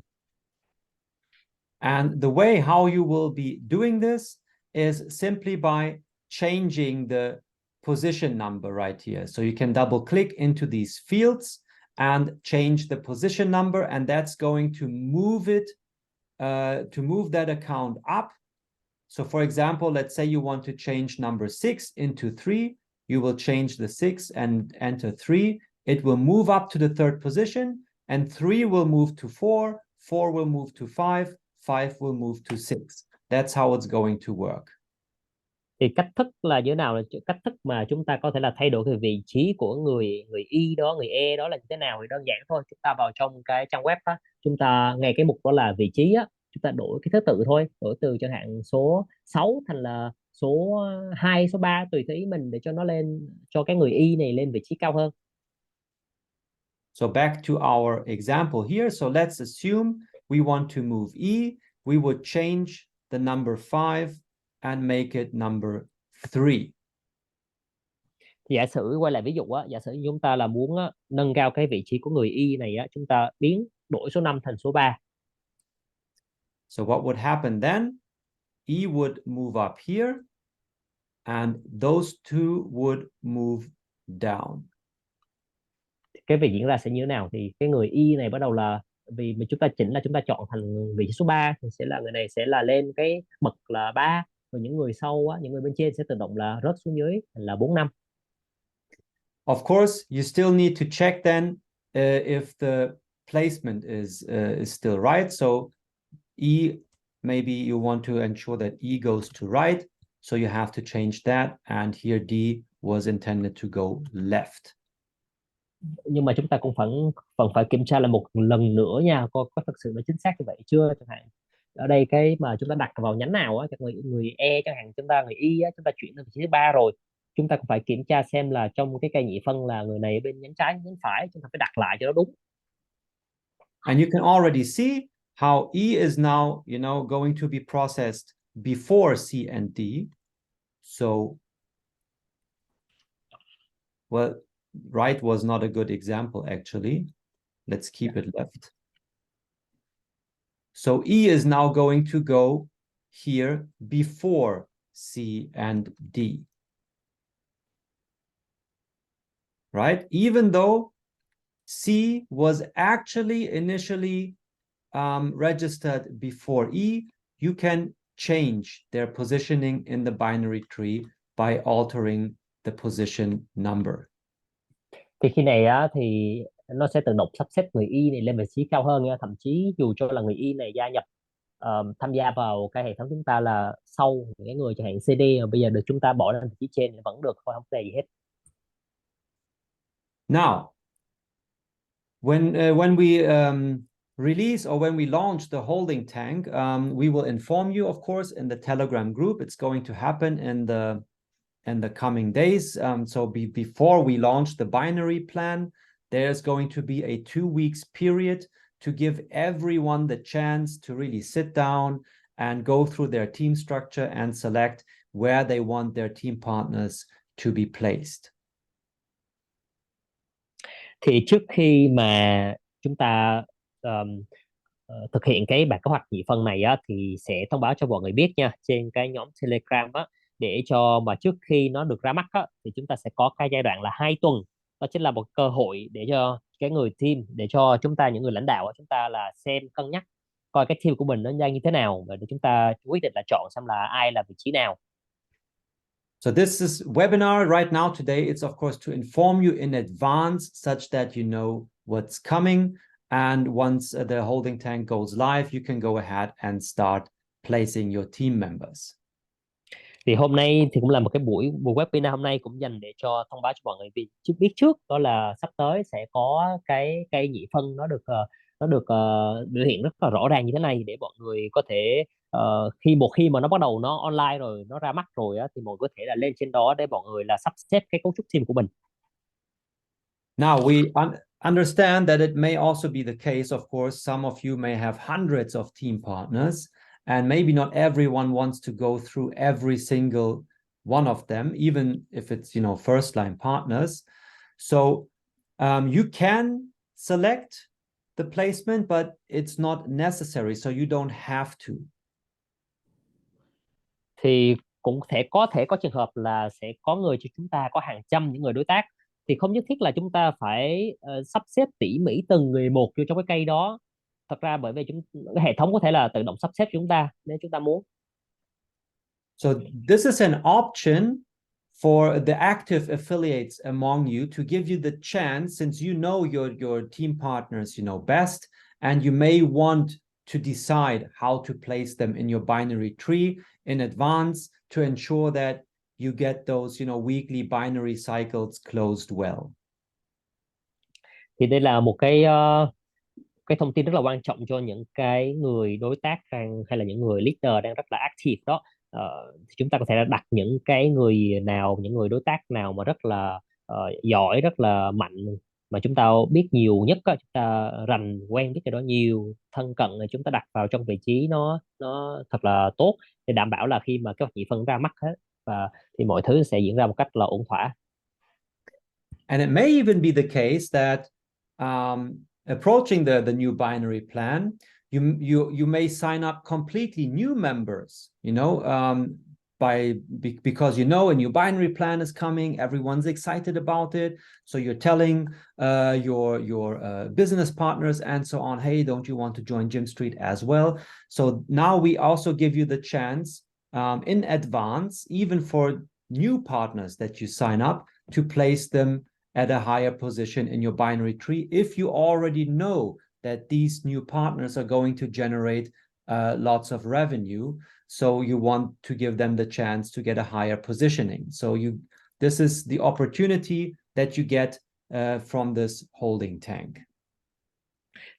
And the way how you will be doing this is simply by changing the position number right here. So you can double click into these fields and change the position number, and that's going to move that account up. So for example, let's say you want to change number 6 into 3, you will change the 6 and enter 3. It will move up to the third position, and 3 will move to 4, 4 will move to 5, 5 will move to 6. That's how it's going to work. Thì cách thức là như thế nào, là cách thức mà chúng ta có thể là thay đổi cái vị trí của người Y đó, người E đó là như thế nào, thì đơn giản thôi. Chúng ta vào trong cái trang web á, chúng ta ngay cái mục đó là vị trí á, chúng ta đổi cái thứ tự thôi, đổi từ chẳng hạn số 6 thành là số 2, số 3 tùy theo ý mình để cho nó lên, cho cái người Y này lên vị trí cao hơn. So back to our example here. So let's assume we want to move E. We would change the number 5 and make it number 3. Thì giả sử quay lại ví dụ á, giả sử chúng ta là muốn á, nâng cao cái vị trí của người Y này á, chúng ta đổi số 5 thành số 3. So what would happen then? E would move up here and those two would move down. Cái việc diễn ra sẽ như thế nào? Thì cái người Y này bắt đầu là, vì mình chúng ta chỉnh là chúng ta chọn thành vị trí số 3 thì sẽ là người này sẽ là lên cái bậc là 3, và những người sau á, những người bên trên sẽ tự động là rớt xuống dưới là 4, 5. Of course, you still need to check then if the placement is still right. So E, maybe you want to ensure that E goes to right. So you have to change that. And here D was intended to go left. Nhưng mà chúng ta cũng vẫn phải kiểm tra lại một lần nữa nha, có thật sự là chính xác như vậy chưa. Chẳng hạn ở đây cái mà chúng ta đặt vào nhánh nào á, người E chẳng hạn, người Y á, chúng ta chuyển đến vị trí thứ 3 rồi, chúng ta cũng phải kiểm tra xem là trong cái cây nhị phân là người này bên nhánh trái nhánh phải, chúng ta phải đặt lại cho nó đúng. And you can already see how E is now, going to be processed before C and D. So, well, right was not a good example, actually. Let's keep it left. So E is now going to go here before C and D. Right? Even though C was actually initially registered before E, you can change their positioning in the binary tree by altering the position number. Thì khi này á, thì nó sẽ tự động sắp xếp người Y này lên vị trí cao hơn nha. Thậm chí dù cho là người Y này gia nhập tham gia vào cái hệ thống chúng ta là sau những cái người chẳng hạn CD, mà bây giờ được chúng ta bỏ lên vị trí trên thì vẫn được, không vấn đề gì hết. Now, when we release or when we launch the holding tank, we will inform you, of course, in the Telegram group. It's going to happen in the coming days. So before we launch the binary plan, there's going to be a 2 weeks period to give everyone the chance to really sit down and go through their team structure and select where they want their team partners to be placed. Thì trước khi mà chúng ta thực hiện cái bản kế hoạch nhị phân này á, thì sẽ thông báo cho mọi người biết nha, trên cái nhóm Telegram á, để cho mà trước khi nó được ra mắt á, thì chúng ta sẽ có cái giai đoạn là 2 tuần. Đó chính là một cơ hội để cho cái người team, để cho chúng ta những người lãnh đạo á, chúng ta là xem cân nhắc coi cái team của mình nó đang như thế nào, và để chúng ta quyết định là chọn xem là ai là vị trí nào. So this is webinar right now today. It's of course to inform you in advance such that you know what's coming. And once the holding tank goes live, you can go ahead and start placing your team members. Thì hôm nay thì cũng là một cái buổi webinar hôm nay cũng dành để cho thông báo cho mọi người biết trước, đó là sắp tới sẽ có cái cây nhị phân nó được biểu hiện rất là rõ ràng như thế này, để mọi người có thể một khi mà nó bắt đầu nó online rồi, nó ra mắt rồi á, thì mọi người có thể là lên trên đó để mọi người là sắp xếp cái cấu trúc team của mình. Now we understand that it may also be the case, of course, some of you may have hundreds of team partners, and maybe not everyone wants to go through every single one of them, even if it's, first line partners. So you can select the placement, but it's not necessary, so you don't have to. Thì cũng có thể có trường hợp là sẽ có người cho chúng ta có hàng trăm những người đối tác, thì không nhất thiết là chúng ta phải sắp xếp tỉ mỉ từng người một vô trong cái cây đó. Thật ra bởi vì cái hệ thống có thể là tự động sắp xếp chúng ta nếu chúng ta muốn. So this is an option for the active affiliates among you to give you the chance, since you know your team partners, best, and you may want to decide how to place them in your binary tree in advance to ensure that you get those, weekly binary cycles closed well. Thì đây là một cái thông tin rất là quan trọng cho những cái người đối tác hay là những người leader đang rất là active đó. thì chúng ta có thể là đặt những cái người nào, những người đối tác nào mà rất là giỏi, rất là mạnh, mà chúng ta biết nhiều nhất á, chúng ta rành quen biết cái đó nhiều, thân cận, thì chúng ta đặt vào trong vị trí nó thật là tốt, để đảm bảo là khi mà cái hoạch nhị phân ra mắt hết và thì mọi thứ sẽ diễn ra một cách là ổn thỏa. And it may even be the case that approaching the new binary plan, you may sign up completely new members, because a new binary plan is coming, everyone's excited about it. So you're telling your business partners and so on, hey, don't you want to join Gym Street as well? So now we also give you the chance in advance, even for new partners that you sign up, to place them at a higher position in your binary tree if you already know that these new partners are going to generate lots of revenue. So you want to give them the chance to get a higher positioning. So this is the opportunity that you get from this holding tank.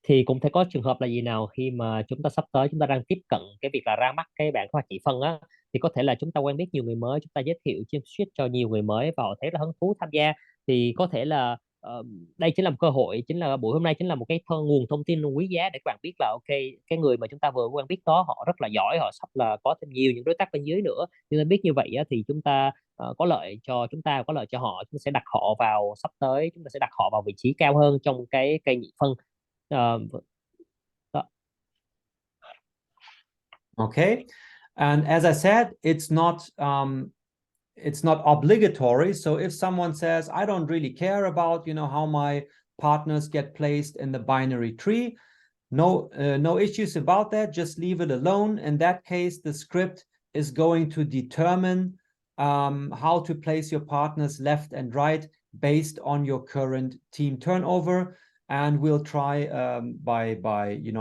Thì cũng thể có trường hợp là gì nào khi mà chúng ta sắp tới chúng ta đang tiếp cận cái việc là ra mắt cái bảng kế hoạch nhị phân á, thì có thể là chúng ta quen biết nhiều người mới, chúng ta giới thiệu trên suite cho nhiều người mới và họ thấy là hứng thú tham gia, thì có thể là đây chính là một cơ hội, chính là buổi hôm nay chính là một cái nguồn thông tin quý giá để các bạn biết là ok, cái người mà chúng ta vừa quen biết đó họ rất là giỏi, họ sắp là có thêm nhiều những đối tác bên dưới nữa, nên biết như vậy á, thì chúng ta có lợi cho chúng ta, có lợi cho họ, chúng ta sẽ đặt họ vào, sắp tới chúng ta sẽ đặt họ vào vị trí cao hơn trong cái cây nhị phân. Đó. Okay, and as I said, it's not obligatory. So if someone says, I don't really care about how my partners get placed in the binary tree, no issues about that, just leave it alone. In that case, the script is going to determine how to place your partners left and right based on your current team turnover, and we'll try by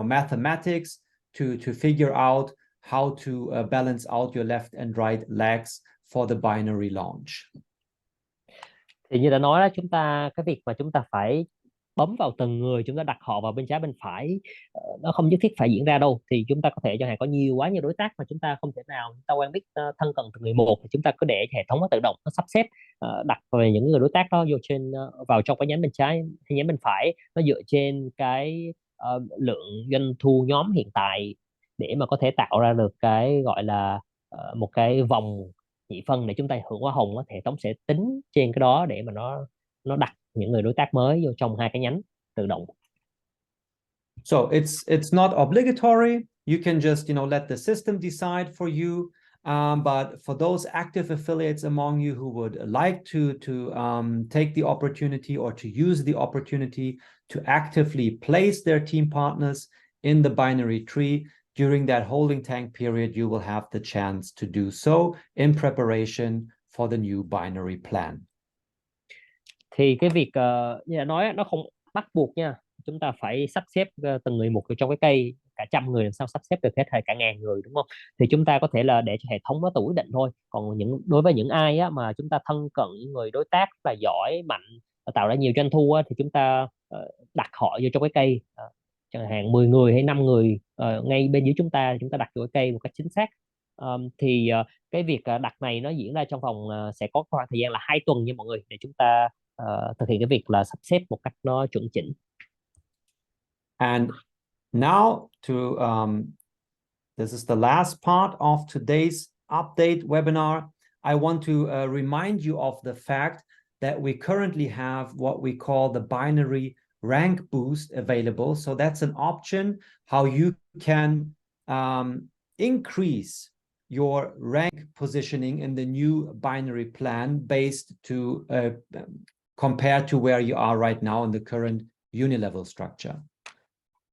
mathematics to figure out how to balance out your left and right legs for the binary launch. Thì như đã nói đó, cái việc mà chúng ta phải bấm vào từng người, chúng ta đặt họ vào bên trái bên phải, nó không nhất thiết phải diễn ra đâu. Thì chúng ta có thể chẳng hạn có quá nhiều đối tác mà chúng ta không thể nào chúng ta quen biết thân cận từng người một, thì chúng ta cứ để hệ thống nó tự động nó sắp xếp đặt về những người đối tác đó vào trong cái nhánh bên trái hay nhánh bên phải, nó dựa trên cái lượng doanh thu nhóm hiện tại, để mà có thể tạo ra được cái gọi là một cái vòng nhị phân để chúng ta hưởng hoa hồng. Hệ thống sẽ tính trên cái đó để mà nó đặt những người đối tác mới vô trong hai cái nhánh tự động. So it's not obligatory. You can just let the system decide for you. But for those active affiliates among you who would like to take the opportunity or to use the opportunity to actively place their team partners in the binary tree during that holding tank period, you will have the chance to do so in preparation for the new binary plan. Thì cái việc như đã nói nó không bắt buộc nha, chúng ta phải sắp xếp từng người một trong cái cây, cả trăm người làm sao sắp xếp được hết, hay cả ngàn người, đúng không? Thì chúng ta có thể là để cho hệ thống nó tự quyết định thôi. Còn đối với những ai á, mà chúng ta thân cận những người đối tác rất là giỏi, mạnh, tạo ra nhiều doanh thu á, thì chúng ta đặt họ vô trong cái cây, chẳng hạn 10 người hay 5 người ngay bên dưới chúng ta đặt vô cái cây một cách chính xác. Thì cái việc đặt này nó diễn ra trong vòng sẽ có khoảng thời gian là 2 tuần nha mọi người, để chúng ta thực hiện cái việc là sắp xếp một cách nó chuẩn chỉnh. And now this is the last part of today's update webinar. I want to remind you of the fact that we currently have what we call the binary rank boost available. So that's an option how you can increase your rank positioning in the new binary plan based to compared to where you are right now in the current unilevel structure.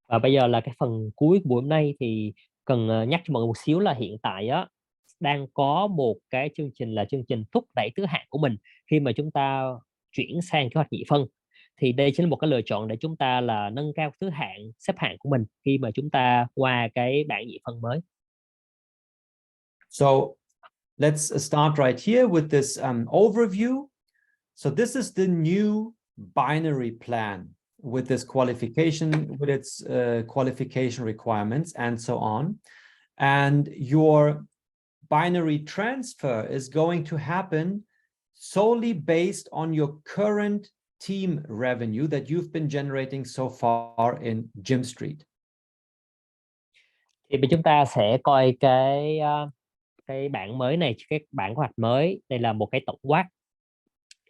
Và bây giờ là cái phần cuối của buổi hôm nay, thì cần nhắc cho mọi người một xíu là hiện tại á, đang có một cái chương trình là chương trình thúc đẩy thứ hạng của mình khi mà chúng ta chuyển sang kế hoạch nhị phân. Thì đây chính là một cái lựa chọn để chúng ta là nâng cao thứ hạng, xếp hạng của mình khi mà chúng ta qua cái bảng nhị phân mới. So let's start right here with this overview. So this is the new binary plan with this qualification, with its qualification requirements and so on. And your binary transfer is going to happen solely based on your current team revenue that you've been generating so far in GYMStreet. Thì bây chúng ta sẽ coi cái bảng mới này, cái bảng kế hoạch mới. Đây là một cái tổng quát.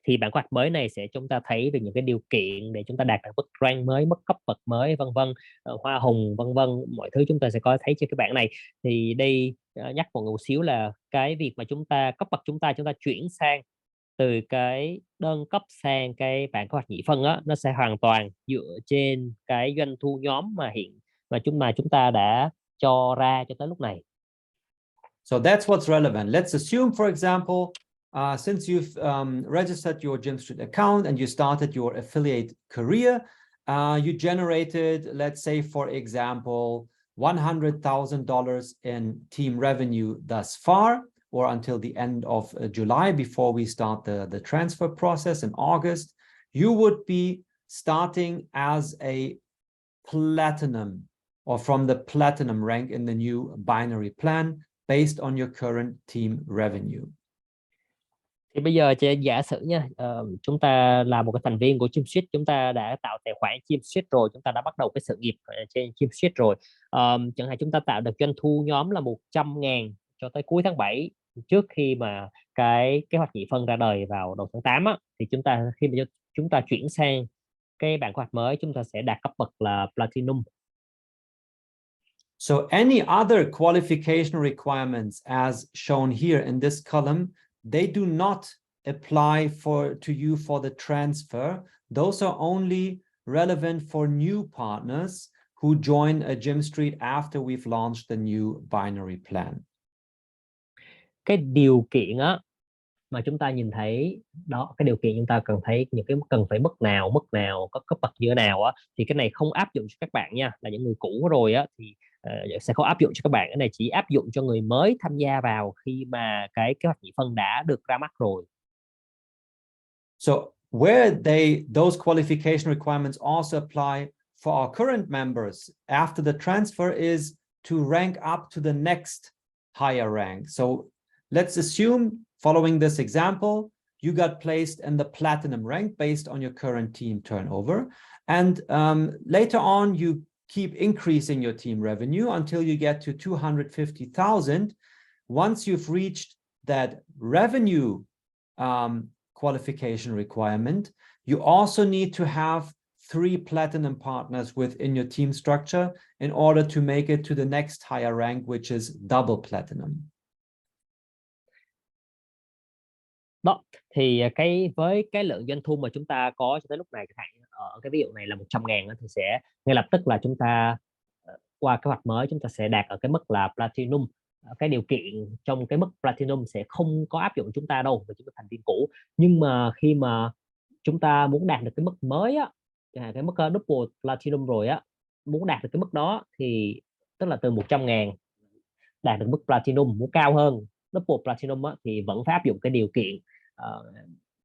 Thì bảng kế hoạch mới này sẽ chúng ta thấy về những cái điều kiện để chúng ta đạt được mức rank mới, mức cấp bậc mới, vân vân, hoa hồng, vân vân, mọi thứ chúng ta sẽ có thấy trên cái bảng này. Thì đây nhắc mọi người một xíu là cái việc mà chúng ta cấp bậc chúng ta chuyển sang từ cái đơn cấp sang cái bảng kế hoạch nhị phân á, nó sẽ hoàn toàn dựa trên cái doanh thu nhóm mà chúng ta đã cho ra cho tới lúc này. So that's what's relevant. Let's assume, for example, since you've registered your GYMStreet account and you started your affiliate career, you generated, let's say, for example, $100,000 in team revenue thus far, or until the end of July, before we start the transfer process in August. You would be starting as a platinum, or from the platinum rank in the new binary plan, based on your current team revenue. Thì bây giờ giả sử nha, chúng ta là một cái thành viên của GYMStreet, chúng ta đã tạo tài khoản GYMStreet rồi, chúng ta đã bắt đầu cái sự nghiệp trên GYMStreet rồi. Chẳng hạn chúng ta tạo được doanh thu nhóm là 100.000 cho tới cuối tháng 7, trước khi mà cái kế hoạch nhị phân ra đời vào đầu tháng 8 á, thì khi mà chúng ta chuyển sang cái bảng kế hoạch mới, chúng ta sẽ đạt cấp bậc là Platinum. So any other qualification requirements as shown here in this column, they do not apply to you for the transfer. Those are only relevant for new partners who join a GYMStreet after we've launched the new binary plan. Cái điều kiện á mà chúng ta nhìn thấy đó, cái điều kiện chúng ta cần thấy những cái cần phải mức nào, có cấp bậc như thế nào á, thì cái này không áp dụng cho các bạn nha. Là những người cũ rồi á thì sẽ không áp dụng cho các bạn. Cái này chỉ áp dụng cho người mới tham gia vào khi mà cái kế hoạch nhị phân đã được ra mắt rồi. So where those qualification requirements also apply for our current members after the transfer is to rank up to the next higher rank. So let's assume, following this example, you got placed in the platinum rank based on your current team turnover. And later on, you keep increasing your team revenue until you get to 250,000. Once you've reached that revenue qualification requirement, you also need to have 3 platinum partners within your team structure in order to make it to the next higher rank, which is double platinum. Đó, thì với cái lượng doanh thu mà chúng ta có cho tới lúc này, ở cái ví dụ này là 100.000 thì sẽ ngay lập tức là chúng ta qua kế hoạch mới chúng ta sẽ đạt ở cái mức là Platinum. Cái điều kiện trong cái mức Platinum sẽ không có áp dụng chúng ta đâu, vì chúng ta thành viên cũ. Nhưng mà khi mà chúng ta muốn đạt được cái mức mới á, cái mức Double Platinum rồi á, muốn đạt được cái mức đó thì tức là từ 100.000 đạt được mức Platinum, muốn cao hơn Double Platinum á, thì vẫn phải áp dụng cái điều kiện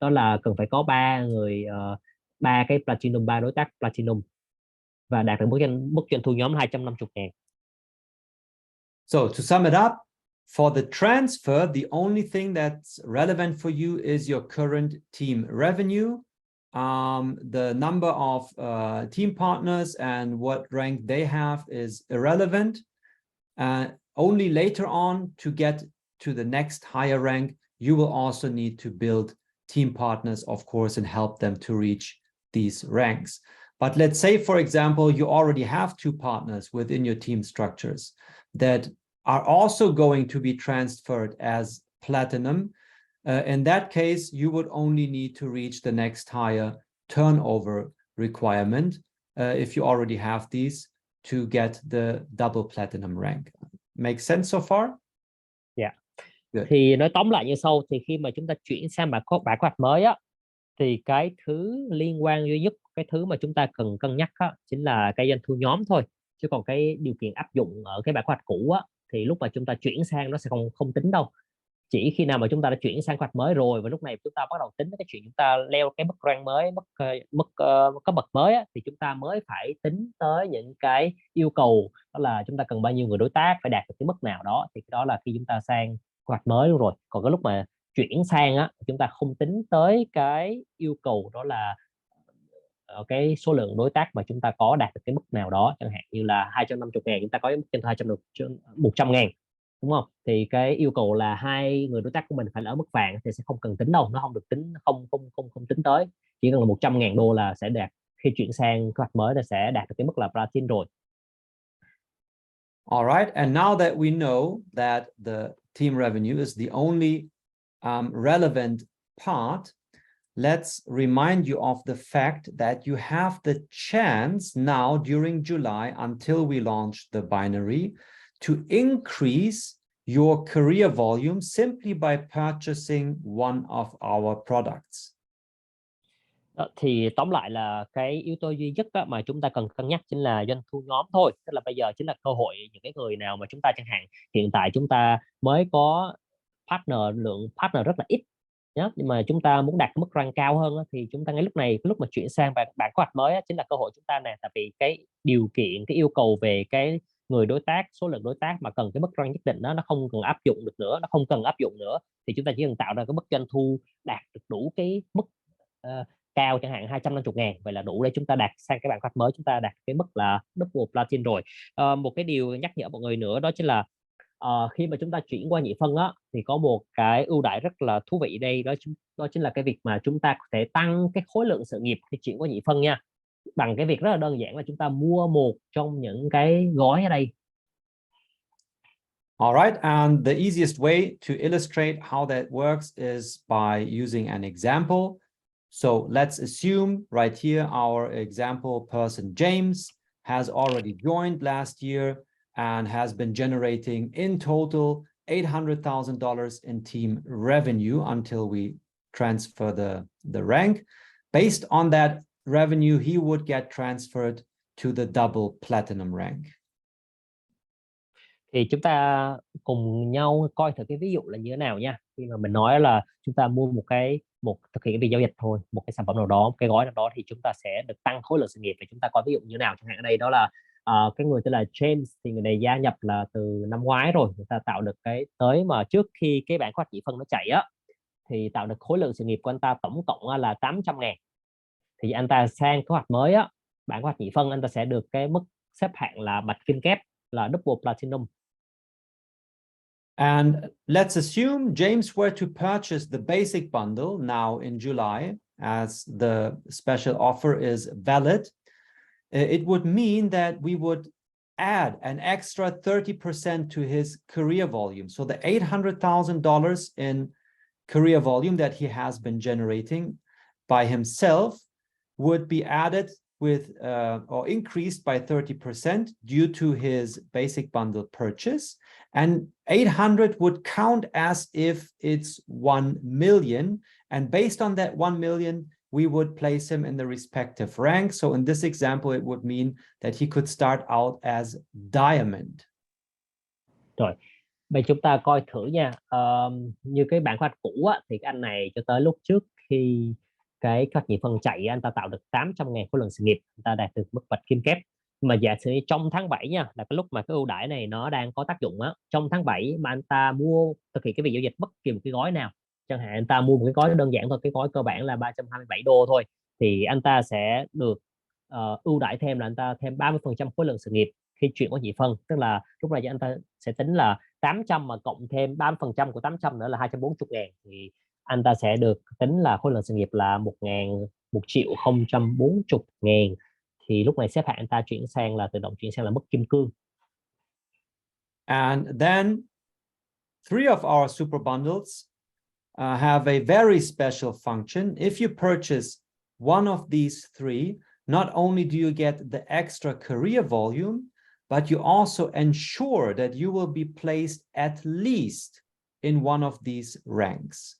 đó là cần phải có 3 cái Platinum, 3 đối tác Platinum và đạt được mức doanh thu nhóm 250.000. So to sum it up, for the transfer, the only thing that's relevant for you is your current team revenue. The number of team partners and what rank they have is irrelevant. Only later on, to get to the next higher rank, you will also need to build team partners, of course, and help them to reach these ranks. But let's say, for example, you already have 2 partners within your team structures that are also going to be transferred as platinum. In that case, you would only need to reach the next higher turnover requirement if you already have these to get the double platinum rank. Make sense so far? Yeah. Good. Thì nói tóm lại như sau, thì khi mà chúng ta chuyển sang bảng kế hoạch mới á, thì cái thứ liên quan duy nhất, cái thứ mà chúng ta cần cân nhắc á, chính là cái doanh thu nhóm thôi. Chứ còn cái điều kiện áp dụng ở cái bảng kế hoạch cũ á, thì lúc mà chúng ta chuyển sang nó sẽ không tính đâu. Chỉ khi nào mà chúng ta đã chuyển sang kế hoạch mới rồi và lúc này chúng ta bắt đầu tính cái chuyện chúng ta leo cái mức rank mới, mức cấp bậc mới á, thì chúng ta mới phải tính tới những cái yêu cầu, đó là chúng ta cần bao nhiêu người đối tác, phải đạt được cái mức nào đó, thì cái đó là khi chúng ta sang hoạch mới luôn rồi. Còn cái lúc mà chuyển sang á, chúng ta không tính tới cái yêu cầu đó là cái số lượng đối tác mà chúng ta có đạt được cái mức nào đó, chẳng hạn như là 250.000, chúng ta có mức trên 100.000, đúng không? Thì cái yêu cầu là hai người đối tác của mình phải là ở mức vàng thì sẽ không cần tính đâu, nó không được tính, không tính tới. Chỉ cần là 100.000 đô là sẽ đạt, khi chuyển sang kế hoạch mới là sẽ đạt được cái mức là platin rồi. All right, and now that we know that the team revenue is the only relevant part, let's remind you of the fact that you have the chance now during July until we launch the binary to increase your career volume simply by purchasing one of our products. Đó, thì tóm lại là cái yếu tố duy nhất á, mà chúng ta cần cân nhắc chính là doanh thu nhóm thôi. Tức là bây giờ chính là cơ hội những cái người nào mà chúng ta, chẳng hạn hiện tại chúng ta mới có lượng partner rất là ít nhé, nhưng mà chúng ta muốn đạt mức rank cao hơn á, thì chúng ta ngay lúc này, cái lúc mà chuyển sang bản kế hoạch mới á, chính là cơ hội chúng ta nè. Tại vì cái điều kiện, cái yêu cầu về cái người đối tác, số lượng đối tác mà cần cái mức rank nhất định đó, nó không cần áp dụng được nữa, nó không cần áp dụng nữa, thì chúng ta chỉ cần tạo ra cái mức doanh thu đạt được đủ cái mức cao, chẳng hạn 250.000, vậy là đủ để chúng ta đạt sang cái bản khoạch mới, chúng ta đạt cái mức là double platin rồi. Một cái điều nhắc nhở mọi người nữa đó chính là khi mà chúng ta chuyển qua nhị phân á, thì có một cái ưu đãi rất là thú vị đây, đó chính là cái việc mà chúng ta có thể tăng cái khối lượng sự nghiệp khi chuyển qua nhị phân nha, bằng cái việc rất là đơn giản là chúng ta mua một trong những cái gói ở đây. All right, and the easiest way to illustrate how that works is by using an example. So let's assume right here our example person James has already joined last year and has been generating in total $800,000 in team revenue until we transfer the rank. Based on that revenue, he would get transferred to the double platinum rank. Thì chúng ta cùng nhau coi thử cái ví dụ là như thế nào nha. Khi mà mình nói là chúng ta mua thực hiện cái việc giao dịch thôi, một cái sản phẩm nào đó, một cái gói nào đó, thì chúng ta sẽ được tăng khối lượng sự nghiệp. Thì chúng ta coi ví dụ như thế nào, chẳng hạn ở đây đó là cái người tên là James, thì người này gia nhập là từ năm ngoái rồi, người ta tạo được cái tới mà trước khi cái bản kế hoạch nhị phân nó chạy á, thì tạo được khối lượng sự nghiệp của anh ta tổng cộng là 800.000. Thì anh ta sang kế hoạch mới á, bản kế hoạch nhị phân, anh ta sẽ được cái mức xếp hạng là bạch kim kép, là double platinum. And let's assume James were to purchase the basic bundle now in July, as the special offer is valid. It would mean that we would add an extra 30% to his career volume. So the $800,000 in career volume that he has been generating by himself would be added with or increased by 30% due to his basic bundle purchase, and 800 would count as if it's 1 million, and based on that 1 million we would place him in the respective rank. So in this example it would mean that he could start out as diamond. Rồi, bây chúng ta coi thử nha. Như cái bản kế hoạch cũ á, thì cái anh này cho tới lúc trước khi cái kế hoạch nhị phân chạy, anh ta tạo được 800.000 khối lượng sự nghiệp, anh ta đạt được mức bạch kim kép. Mà giả sử trong tháng 7 nha, là cái lúc mà cái ưu đãi này nó đang có tác dụng á, trong tháng 7 mà anh ta thực hiện cái việc giao dịch bất kỳ một cái gói nào, chẳng hạn anh ta mua một cái gói đơn giản thôi, cái gói cơ bản là 327 đô thôi, thì anh ta sẽ được ưu đãi thêm là anh ta thêm 30% khối lượng sự nghiệp khi chuyển qua nhị phân. Tức là lúc này anh ta sẽ tính là 800 mà cộng thêm 30% của 800 nữa là 240.000, thì anh ta sẽ được tính là khối lượng sự nghiệp là 1.040.000. Thì lúc này xếp hạng anh ta tự động chuyển sang là mức kim cương. And then 3 of our super bundles have a very special function. If you purchase one of these 3, not only do you get the extra career volume, but you also ensure that you will be placed at least in one of these ranks.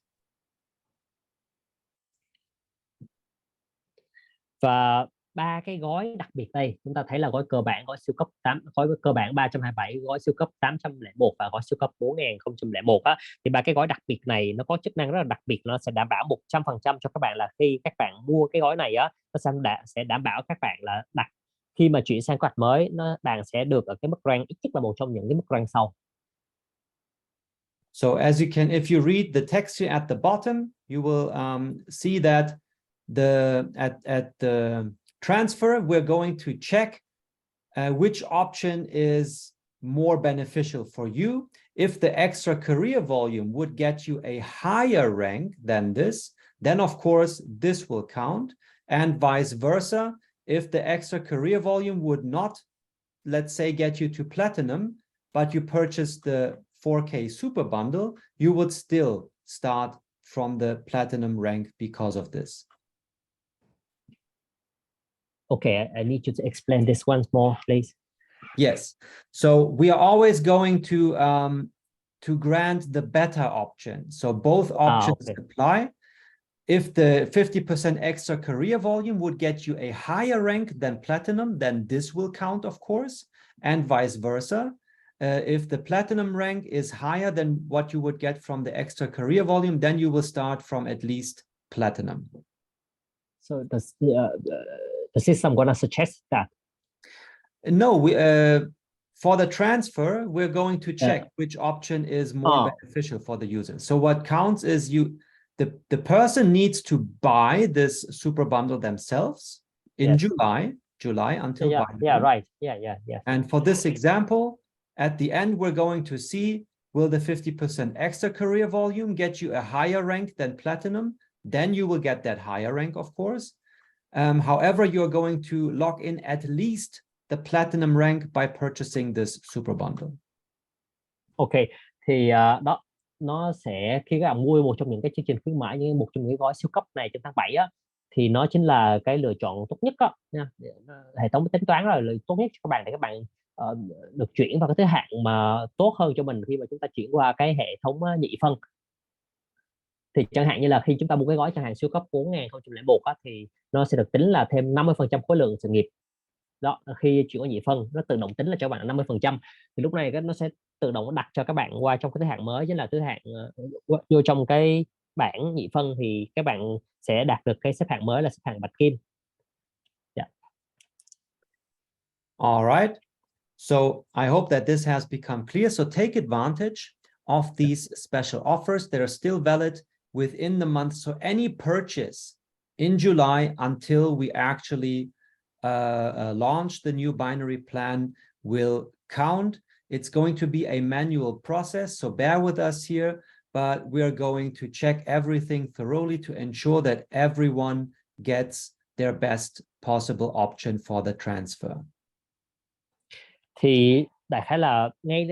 Và 3 cái gói đặc biệt đây, chúng ta thấy là gói cơ bản, gói siêu cấp 8, gói cơ bản 327, gói siêu cấp 801 và gói siêu cấp 4001 á. Thì 3 cái gói đặc biệt này nó có chức năng rất là đặc biệt, nó sẽ đảm bảo 100% cho các bạn là khi các bạn mua cái gói này á, nó sẽ đảm bảo các bạn là khi mà chuyển sang kế hoạch mới, bạn sẽ được ở cái mức rank ít nhất là một trong những cái mức rank sau. So as you can, if you read the text here at the bottom, you will see that at the transfer, we're going to check which option is more beneficial for you. If the extra career volume would get you a higher rank than this, then of course this will count, and vice versa. If the extra career volume would not, let's say, get you to platinum, but you purchased the 4K super bundle, you would still start from the platinum rank because of this. Okay, I need you to explain this once more, please. Yes, so we are always going to grant the better option. So both options apply. If the 50% extra career volume would get you a higher rank than platinum, then this will count, of course, and vice versa. If the platinum rank is higher than what you would get from the extra career volume, then you will start from at least platinum. So does the system gonna suggest that? No, we for the transfer, we're going to check which option is more beneficial for the user. So what counts is the person needs to buy this super bundle themselves in July until right. And for this example, at the end, we're going to see, will the 50% extra career volume get you a higher rank than platinum? Then you will get that higher rank, of course. However, you're going to lock in at least the platinum rank by purchasing this super bundle. Ok, thì đó, nó sẽ khi các bạn mua một trong những cái chương trình khuyến mãi, như một trong những cái gói siêu cấp này trên tháng 7 á, thì nó chính là cái lựa chọn tốt nhất á nha. Hệ thống tính toán là lựa tốt nhất cho các bạn để các bạn được chuyển vào cái thứ hạng mà tốt hơn cho mình khi mà chúng ta chuyển qua cái hệ thống nhị phân. Thì chẳng hạn như là khi chúng ta mua cái gói chẳng hạn siêu cấp 4001 á, thì nó sẽ được tính là thêm 50% khối lượng sự nghiệp. Đó, khi chuyển qua nhị phân nó tự động tính là cho bạn 50%, thì lúc này nó sẽ tự động đặt cho các bạn qua trong cái thứ hạng mới, chính là thứ hạng vô trong cái bảng nhị phân, thì các bạn sẽ đạt được cái xếp hạng mới là xếp hạng bạch kim. All right, so I hope that this has become clear. So take advantage of these special offers that are still valid within the month. So any purchase in July until we actually launch the new binary plan will count. It's going to be a manual process, so bear with us here, but we're going to check everything thoroughly to ensure that everyone gets their best possible option for the transfer. Thì đại khái là ngay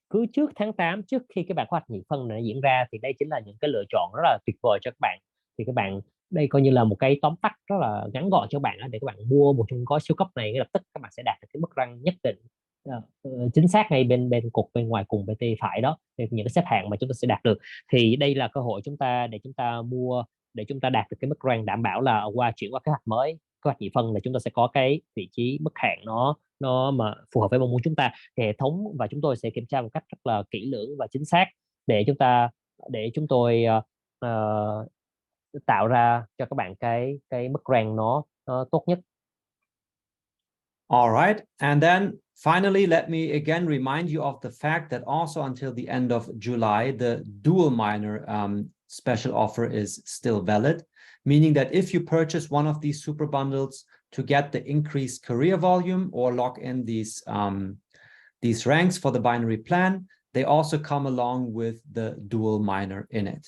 cứ trước tháng 8, trước khi cái bản kế hoạch nhị phân này diễn ra, thì đây chính là những cái lựa chọn rất là tuyệt vời cho các bạn. Thì các bạn, đây coi như là một cái tóm tắt rất là ngắn gọn cho các bạn để các bạn mua một trong gói siêu cấp này, ngay lập tức các bạn sẽ đạt được cái mức rank nhất định chính xác ngay bên cột bên ngoài cùng bên tay phải đó, những cái xếp hạng mà chúng ta sẽ đạt được. Thì đây là cơ hội chúng ta để chúng ta mua, để chúng ta đạt được cái mức rank đảm bảo là chuyển qua kế hoạch mới, kế hoạch nhị phân, là chúng ta sẽ có cái vị trí mức hạng nó mà phù hợp với mong muốn chúng ta. Thì hệ thống và chúng tôi sẽ kiểm tra một cách rất là kỹ lưỡng và chính xác để chúng tôi tạo ra cho các bạn cái mức rank nó tốt nhất. All right, and then finally, let me again remind you of the fact that also until the end of July, the dual minor special offer is still valid, meaning that if you purchase one of these super bundles to get the increased career volume or lock in these ranks for the binary plan, they also come along with the dual minor in it.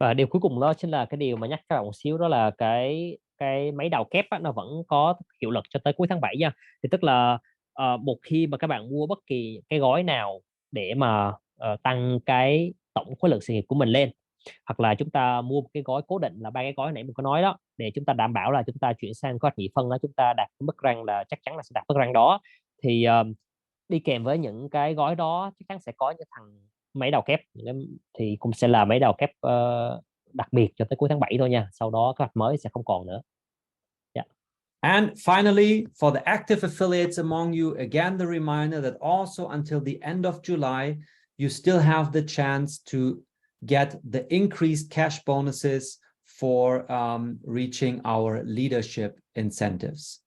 Và điều cuối cùng đó chính là cái điều mà nhắc các bạn một xíu, đó là cái máy đào kép á, nó vẫn có hiệu lực cho tới cuối tháng 7 nha. Thì tức là một khi mà các bạn mua bất kỳ cái gói nào để mà tăng cái tổng khối lượng sự nghiệp của mình lên, hoặc là chúng ta mua một cái gói cố định là 3 cái gói nãy mình có nói đó, để chúng ta đảm bảo là chúng ta chuyển sang kế hoạch nhị phân đó, chúng ta đạt mức rank là chắc chắn là sẽ đạt mức rank đó. Thì đi kèm với những cái gói đó chắc chắn sẽ có những thằng máy đào kép, thì cũng sẽ là máy đào kép đặc biệt cho tới cuối tháng 7 thôi nha. Sau đó kế hoạch mới sẽ không còn nữa. And finally, for the active affiliates among you, again, the reminder that also until the end of July, you still have the chance to get the increased cash bonuses for reaching our leadership incentives.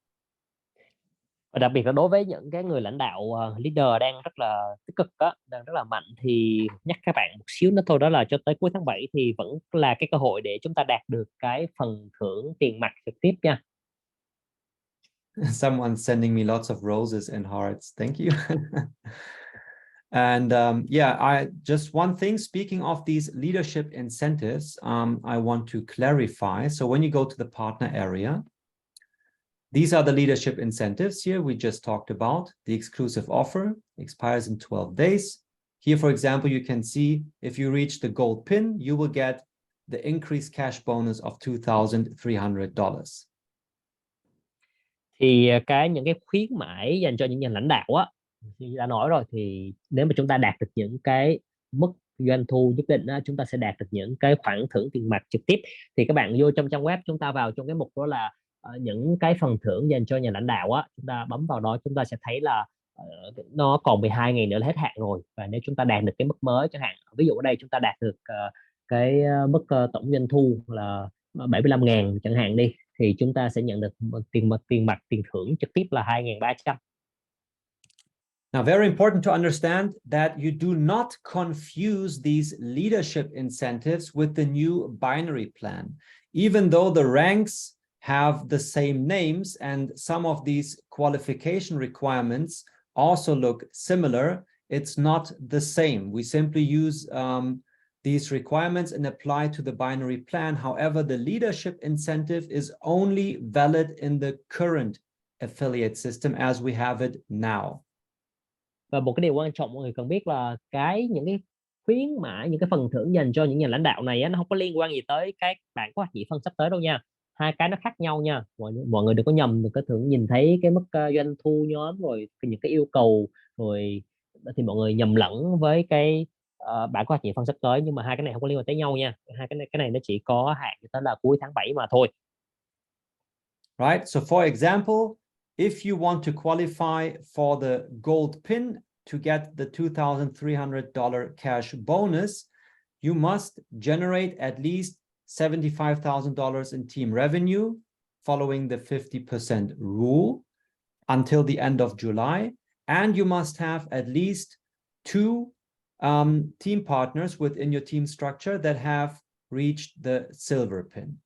Và đặc biệt là đối với những cái người lãnh đạo leader đang rất là tích cực đó, đang rất là mạnh, thì nhắc các bạn một xíu nữa thôi, đó là cho tới cuối tháng 7 thì vẫn là cái cơ hội để chúng ta đạt được cái phần thưởng tiền mặt trực tiếp nha. Someone sending me lots of roses and hearts. Thank you. And yeah, I just one thing, speaking of these leadership incentives, I want to clarify. So when you go to the partner area, these are the leadership incentives here we just talked about. The exclusive offer expires in 12 days. Here, for example, you can see if you reach the gold pin, you will get the increased cash bonus of $2,300. Thì những cái khuyến mãi dành cho những nhà lãnh đạo á, như đã nói rồi, thì nếu mà chúng ta đạt được những cái mức doanh thu nhất định á, chúng ta sẽ đạt được những cái khoản thưởng tiền mặt trực tiếp. Thì các bạn vô trong trang web, chúng ta vào trong cái mục đó là những cái phần thưởng dành cho nhà lãnh đạo á, chúng ta bấm vào đó, chúng ta sẽ thấy là nó còn 12 ngày nữa là hết hạn rồi. Và nếu chúng ta đạt được cái mức mới, chẳng hạn ví dụ ở đây chúng ta đạt được mức tổng doanh thu là 75.000 chẳng hạn đi, thì chúng ta sẽ nhận được tiền thưởng trực tiếp là 2.300. Now, very important to understand that you do not confuse these leadership incentives with the new binary plan. Even though the ranks have the same names and some of these qualification requirements also look similar, it's not the same. We simply use these requirements and apply to the binary plan. However, the leadership incentive is only valid in the current affiliate system as we have it now. Và một cái điều quan trọng mọi người cần biết là những cái khuyến mãi, những cái phần thưởng dành cho những nhà lãnh đạo này á, nó không có liên quan gì tới cái bảng kế hoạch nhị phân sắp tới đâu nha. Hai cái nó khác nhau nha. Mọi người đừng có nhầm, đừng có thường nhìn thấy cái mức doanh thu nhóm rồi những cái yêu cầu rồi thì mọi người nhầm lẫn với cái bảng kế hoạch nhị phân sắp tới, nhưng mà hai cái này không có liên quan tới nhau nha. Hai cái này nó chỉ có hạn tới là cuối tháng 7 mà thôi. Right. So for example, if you want to qualify for the gold pin to get the $2,300 cash bonus, you must generate at least $75,000 in team revenue following the 50% rule until the end of July. And you must have at least 2 team partners within your team structure that have reached the silver pin.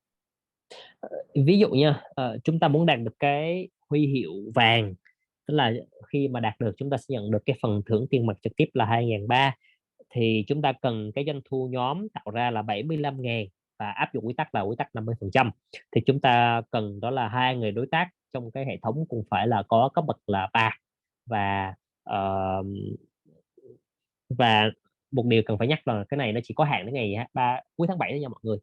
Ví dụ nha, chúng ta muốn đạt được cái huy hiệu vàng, tức là khi mà đạt được chúng ta sẽ nhận được cái phần thưởng tiền mặt trực tiếp là 2.300, thì chúng ta cần cái doanh thu nhóm tạo ra là 75.000 và áp dụng quy tắc là quy tắc 50%. Thì chúng ta cần đó là 2 người đối tác trong cái hệ thống cũng phải là có cấp bậc là bạc, và và một điều cần phải nhắc là cái này nó chỉ có hạn đến ngày cuối tháng 7 thôi nha mọi người.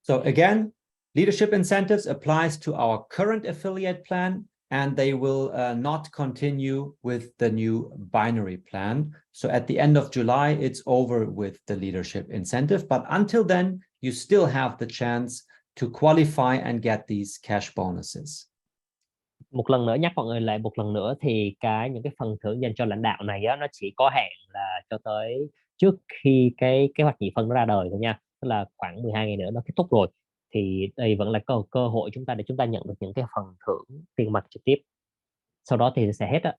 So again, leadership incentives applies to our current affiliate plan, and they will not continue with the new binary plan. So at the end of July, it's over with the leadership incentive. But until then, you still have the chance to qualify and get these cash bonuses. Một lần nữa nhắc mọi người lại một lần nữa, thì những cái phần thưởng dành cho lãnh đạo này á, nó chỉ có hạn là cho tới trước khi cái kế hoạch nhị phân nó ra đời thôi nha, tức là khoảng 12 ngày nữa nó kết thúc rồi. Thì đây vẫn là cơ hội chúng ta để chúng ta nhận được những cái phần thưởng tiền mặt trực tiếp, sau đó thì sẽ hết á.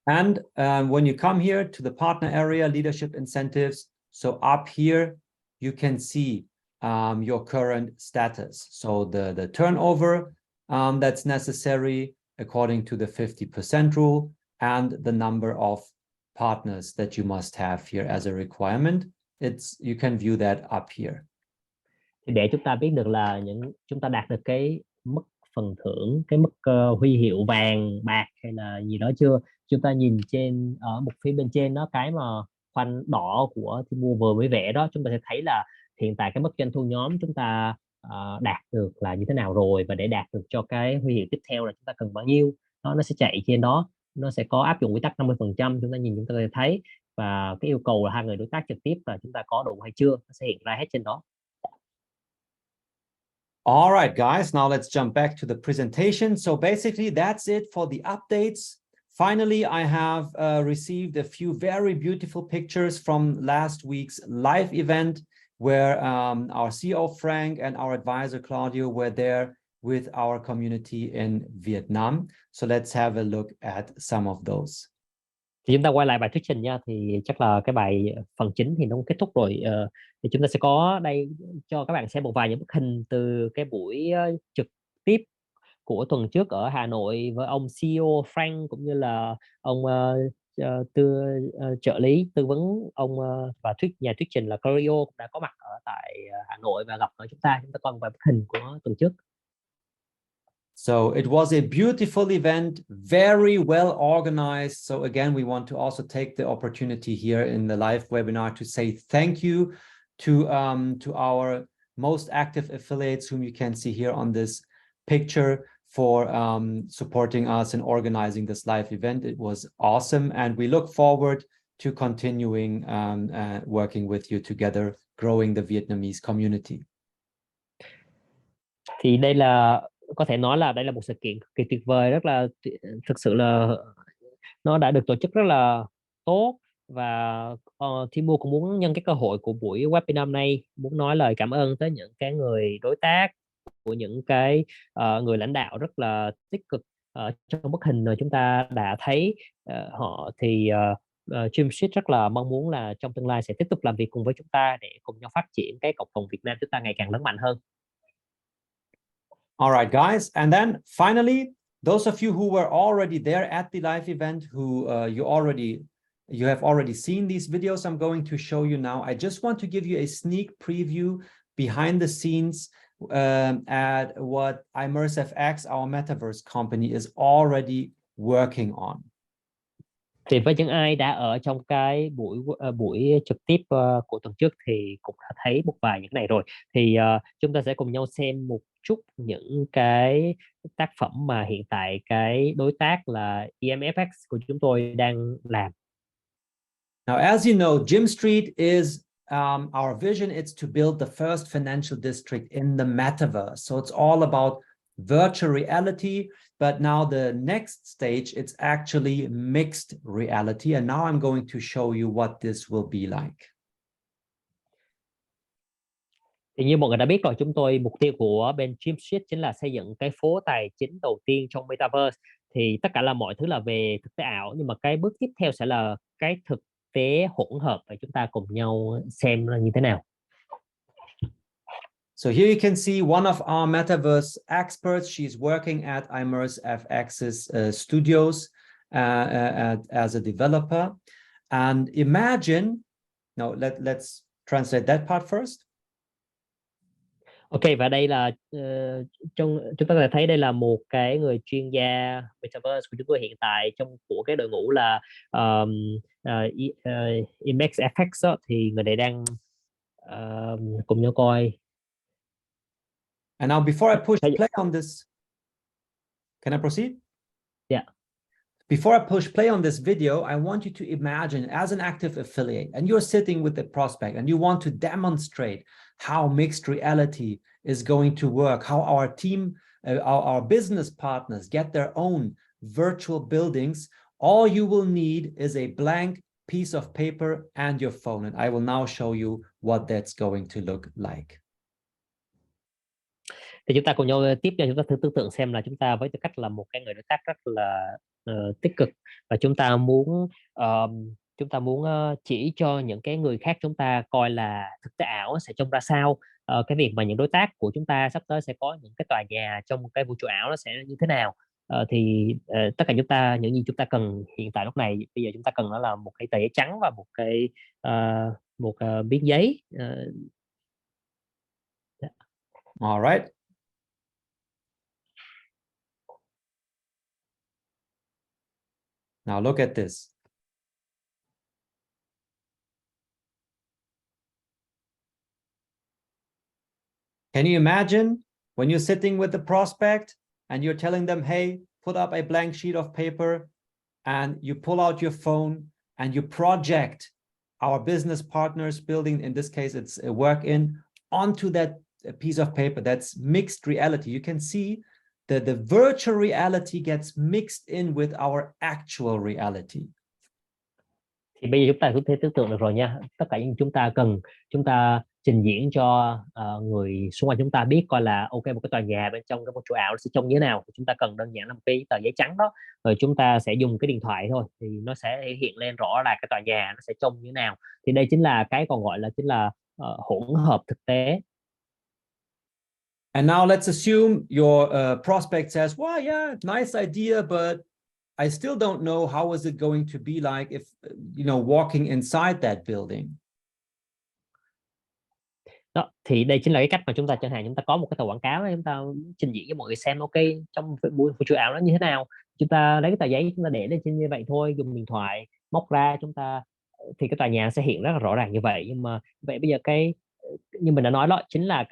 And when you come here to the partner area, leadership incentives, so up here you can see your current status. So the turnover that's necessary according to the 50% rule, and the number of partners that you must have here as a requirement. You can view that up here. Thì để chúng ta biết được là chúng ta đạt được cái mức phần thưởng, cái mức huy hiệu vàng, bạc hay là gì đó chưa, chúng ta nhìn ở một phía bên trên đó, cái mà khoanh đỏ của Timur vừa mới vẽ đó, chúng ta sẽ thấy là hiện tại cái mức doanh thu nhóm chúng ta đạt được là như thế nào rồi, và để đạt được cho cái huy hiệu tiếp theo là chúng ta cần bao nhiêu. Nó sẽ chạy trên đó, nó sẽ có áp dụng quy tắc 50%, chúng ta nhìn chúng ta sẽ thấy, và cái yêu cầu là 2 người đối tác trực tiếp là chúng ta có đủ hay chưa, nó sẽ hiện ra hết trên đó. All right, guys, now let's jump back to the presentation. So basically, that's it for the updates. Finally, I have received a few very beautiful pictures from last week's live event, where our CEO Frank and our advisor Claudio were there with our community in Vietnam. So let's have a look at some of those. Thì chúng ta quay lại bài thuyết trình nha, thì chắc là cái bài phần chính thì nó cũng kết thúc rồi. Thì chúng ta sẽ có đây cho các bạn xem một vài những bức hình từ cái buổi trực tiếp của tuần trước ở Hà Nội với ông CEO Frank, cũng như là ông trợ lý tư vấn ông và nhà thuyết trình là Corio cũng đã có mặt ở tại Hà Nội và gặp ở chúng ta còn vài bức hình của tuần trước. So it was a beautiful event, very well organized. So again, we want to also take the opportunity here in the live webinar to say thank you to our most active affiliates, whom you can see here on this picture, for supporting us and organizing this live event. It was awesome, and we look forward to continuing working with you together, growing the Vietnamese community. Thì đây là có thể nói là đây là một sự kiện cực kỳ tuyệt vời, rất là thực sự là nó đã được tổ chức rất là tốt, và Timo cũng muốn nhân cái cơ hội của buổi webinar này muốn nói lời cảm ơn tới những cái người đối tác, của những cái người lãnh đạo rất là tích cực. Trong bức hình chúng ta đã thấy họ thì GYMNET rất là mong muốn là trong tương lai sẽ tiếp tục làm việc cùng với chúng ta để cùng nhau phát triển cái cộng đồng Việt Nam chúng ta ngày càng lớn mạnh hơn. All right, guys. And then finally, those of you who were already there at the live event, who you have already seen these videos I'm going to show you now, I just want to give you a sneak preview behind the scenes at what ImmerseFX, our Metaverse company, is already working on. Thì với những ai đã ở trong cái buổi trực tiếp của tuần trước thì cũng đã thấy một vài những này rồi. Thì chúng ta sẽ cùng nhau xem một chút những cái tác phẩm mà hiện tại cái đối tác là ImmerseFX của chúng tôi đang làm. Now, as you know, GYMNET is our vision. It's to build the first financial district in the metaverse. So it's all about virtual reality, but now the next stage, it's actually mixed reality. And now I'm going to show you what this will be like. Thì như mọi người đã biết rồi, chúng tôi mục tiêu của bên GYMNET chính là xây dựng cái phố tài chính đầu tiên trong Metaverse. Thì tất cả là mọi thứ là về thực tế ảo, nhưng mà cái bước tiếp theo sẽ là cái thực tế hỗn hợp, và chúng ta cùng nhau xem nó như thế nào. So here you can see one of our metaverse experts. She's working at ImmerseFX's studios as a developer. And imagine, no, let's translate that part first. Ok, và đây là chúng ta có thể thấy đây là một cái người chuyên gia Metaverse của chúng tôi hiện tại của cái đội ngũ là ImmerseFX, thì người này đang cùng nhau coi. And now before I push play on this, can I proceed? Yeah. Before I push play on this video, I want you to imagine as an active affiliate, and you're sitting with the prospect and you want to demonstrate how mixed reality is going to work, how our team, our business partners get their own virtual buildings. All you will need is a blank piece of paper and your phone. And I will now show you what that's going to look like. Thì chúng ta cùng nhau tiếp theo, chúng ta thử tưởng tượng xem là chúng ta với tư cách là một cái người đối tác rất là tích cực, và chúng ta muốn chỉ cho những cái người khác chúng ta coi là thực tế ảo sẽ trông ra sao. Cái việc mà những đối tác của chúng ta sắp tới sẽ có những cái tòa nhà trong cái vũ trụ ảo nó sẽ như thế nào. Thì tất cả những gì chúng ta cần hiện tại lúc này, bây giờ chúng ta cần đó là một cái tờ giấy trắng và một miếng giấy. All right. Now look at this. Can you imagine when you're sitting with the prospect and you're telling them, hey, put up a blank sheet of paper, and you pull out your phone and you project our business partners building, in this case, it's a work-in, onto that piece of paper. That's mixed reality. You can see that the virtual reality gets mixed in with our actual reality. Thì bây giờ chúng ta có thể tưởng tượng được rồi nha. Tất cả những chúng ta cần, chúng ta trình diễn cho người xung quanh chúng ta biết coi là ok, một cái tòa nhà bên trong cái một chỗ ảo nó sẽ trông như thế nào. Chúng ta cần đơn giản là một cái tờ giấy trắng đó, rồi chúng ta sẽ dùng cái điện thoại thôi thì nó sẽ hiện lên rõ là cái tòa nhà nó sẽ trông như thế nào. Thì đây chính là cái còn gọi là chính là hỗn hợp thực tế. And now let's assume your prospect says, well, yeah, nice idea, but I still don't know how is it going to be like if, walking inside that building. Đó thì đây chính là cái cách mà chúng ta chẳng hạn chúng ta có một cái tờ quảng cáo chúng ta trình diễn cho mọi người xem ok trong buổi vũ trụ ảo nó như thế nào. Chúng ta lấy cái tờ giấy chúng ta để lên trên như vậy thôi, dùng điện thoại móc ra chúng ta thì cái tòa nhà sẽ hiện rất là rõ ràng như vậy. Nhưng mà vậy bây giờ cái như mình đã nói đó chính là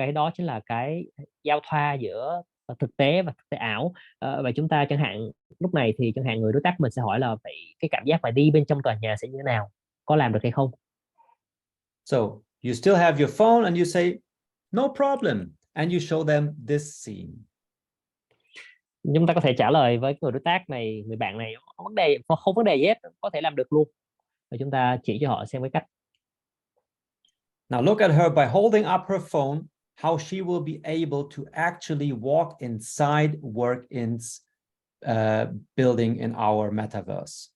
cái giao thoa giữa thực tế và thực tế ảo. Và chúng ta chẳng hạn lúc này thì chẳng hạn người đối tác mình sẽ hỏi là vậy cái cảm giác mà đi bên trong tòa nhà sẽ như thế nào, có làm được hay không. So you still have your phone and you say, no problem. And you show them this scene. Chúng ta có thể trả lời với người đối tác này, người bạn này không vấn đề gì hết, có thể làm được luôn. Và chúng ta chỉ cho họ xem cái cách. Now look at her by holding up her phone, how she will be able to actually walk inside Work-in's building in our metaverse.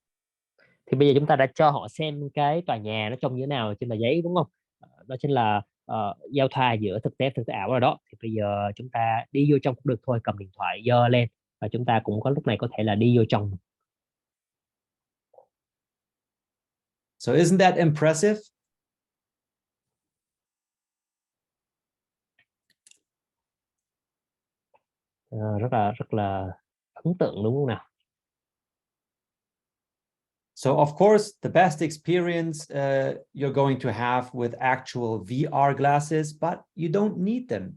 Thì bây giờ chúng ta đã cho họ xem cái tòa nhà nó trông như thế nào trên tờ giấy đúng không? Đó chính là giao thoa giữa thực tế và thực tế ảo rồi đó. Thì bây giờ chúng ta đi vô trong cũng được thôi, cầm điện thoại giơ lên và chúng ta cũng có lúc này có thể là đi vô trong. So isn't that impressive? Rất là ấn tượng đúng không nào? So of course, the best experience you're going to have with actual VR glasses, but you don't need them.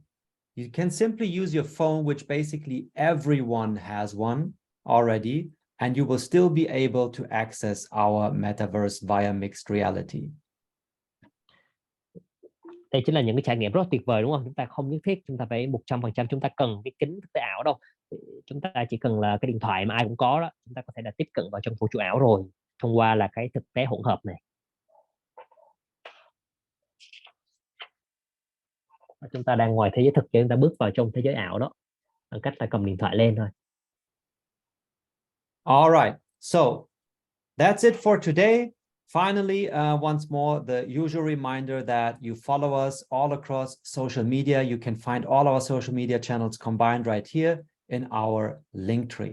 You can simply use your phone, which basically everyone has one already, and you will still be able to access our metaverse via mixed reality. Đây chính là những cái trải nghiệm rất tuyệt vời đúng không? Chúng ta không nhất thiết chúng ta phải 100% chúng ta cần cái kính thực tế ảo đâu. Chúng ta chỉ cần là cái điện thoại mà ai cũng có đó, chúng ta có thể là tiếp cận vào trong vũ trụ ảo rồi thông qua là cái thực tế hỗn hợp này. Chúng ta đang ngoài thế giới thực cho chúng ta bước vào trong thế giới ảo đó bằng cách là cầm điện thoại lên thôi. All right, so that's it for today. Finally, once more, the usual reminder that you follow us all across social media. You can find all our social media channels combined right here in our link tree.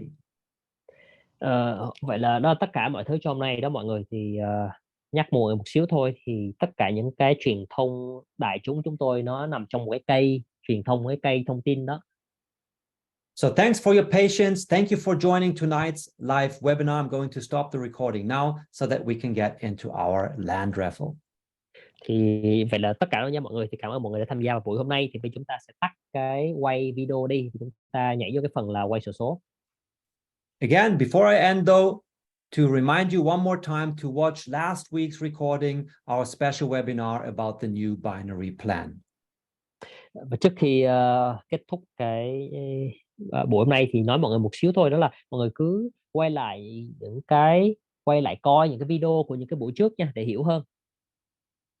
Vậy là đó tất cả mọi thứ cho hôm nay đó mọi người. Thì nhắc mọi người một xíu thôi, thì tất cả những cái truyền thông đại chúng chúng tôi nó nằm trong một cái cây truyền thông, cái cây thông tin đó. So thanks for your patience. Thank you for joining tonight's live webinar. I'm going to stop the recording now so that we can get into our land raffle. Thì vậy là tất cả đó nha mọi người. Thì cảm ơn mọi người đã tham gia vào buổi hôm nay. Thì bây chúng ta sẽ tắt cái quay video đi. Thì chúng ta nhảy vô cái phần là quay sổ số. Again, before I end though, to remind you one more time to watch last week's recording, our special webinar about the new binary plan. Và trước khi kết thúc cái buổi hôm nay thì nói mọi người một xíu thôi, đó là mọi người cứ quay lại coi những cái video của những cái buổi trước nha, để hiểu hơn.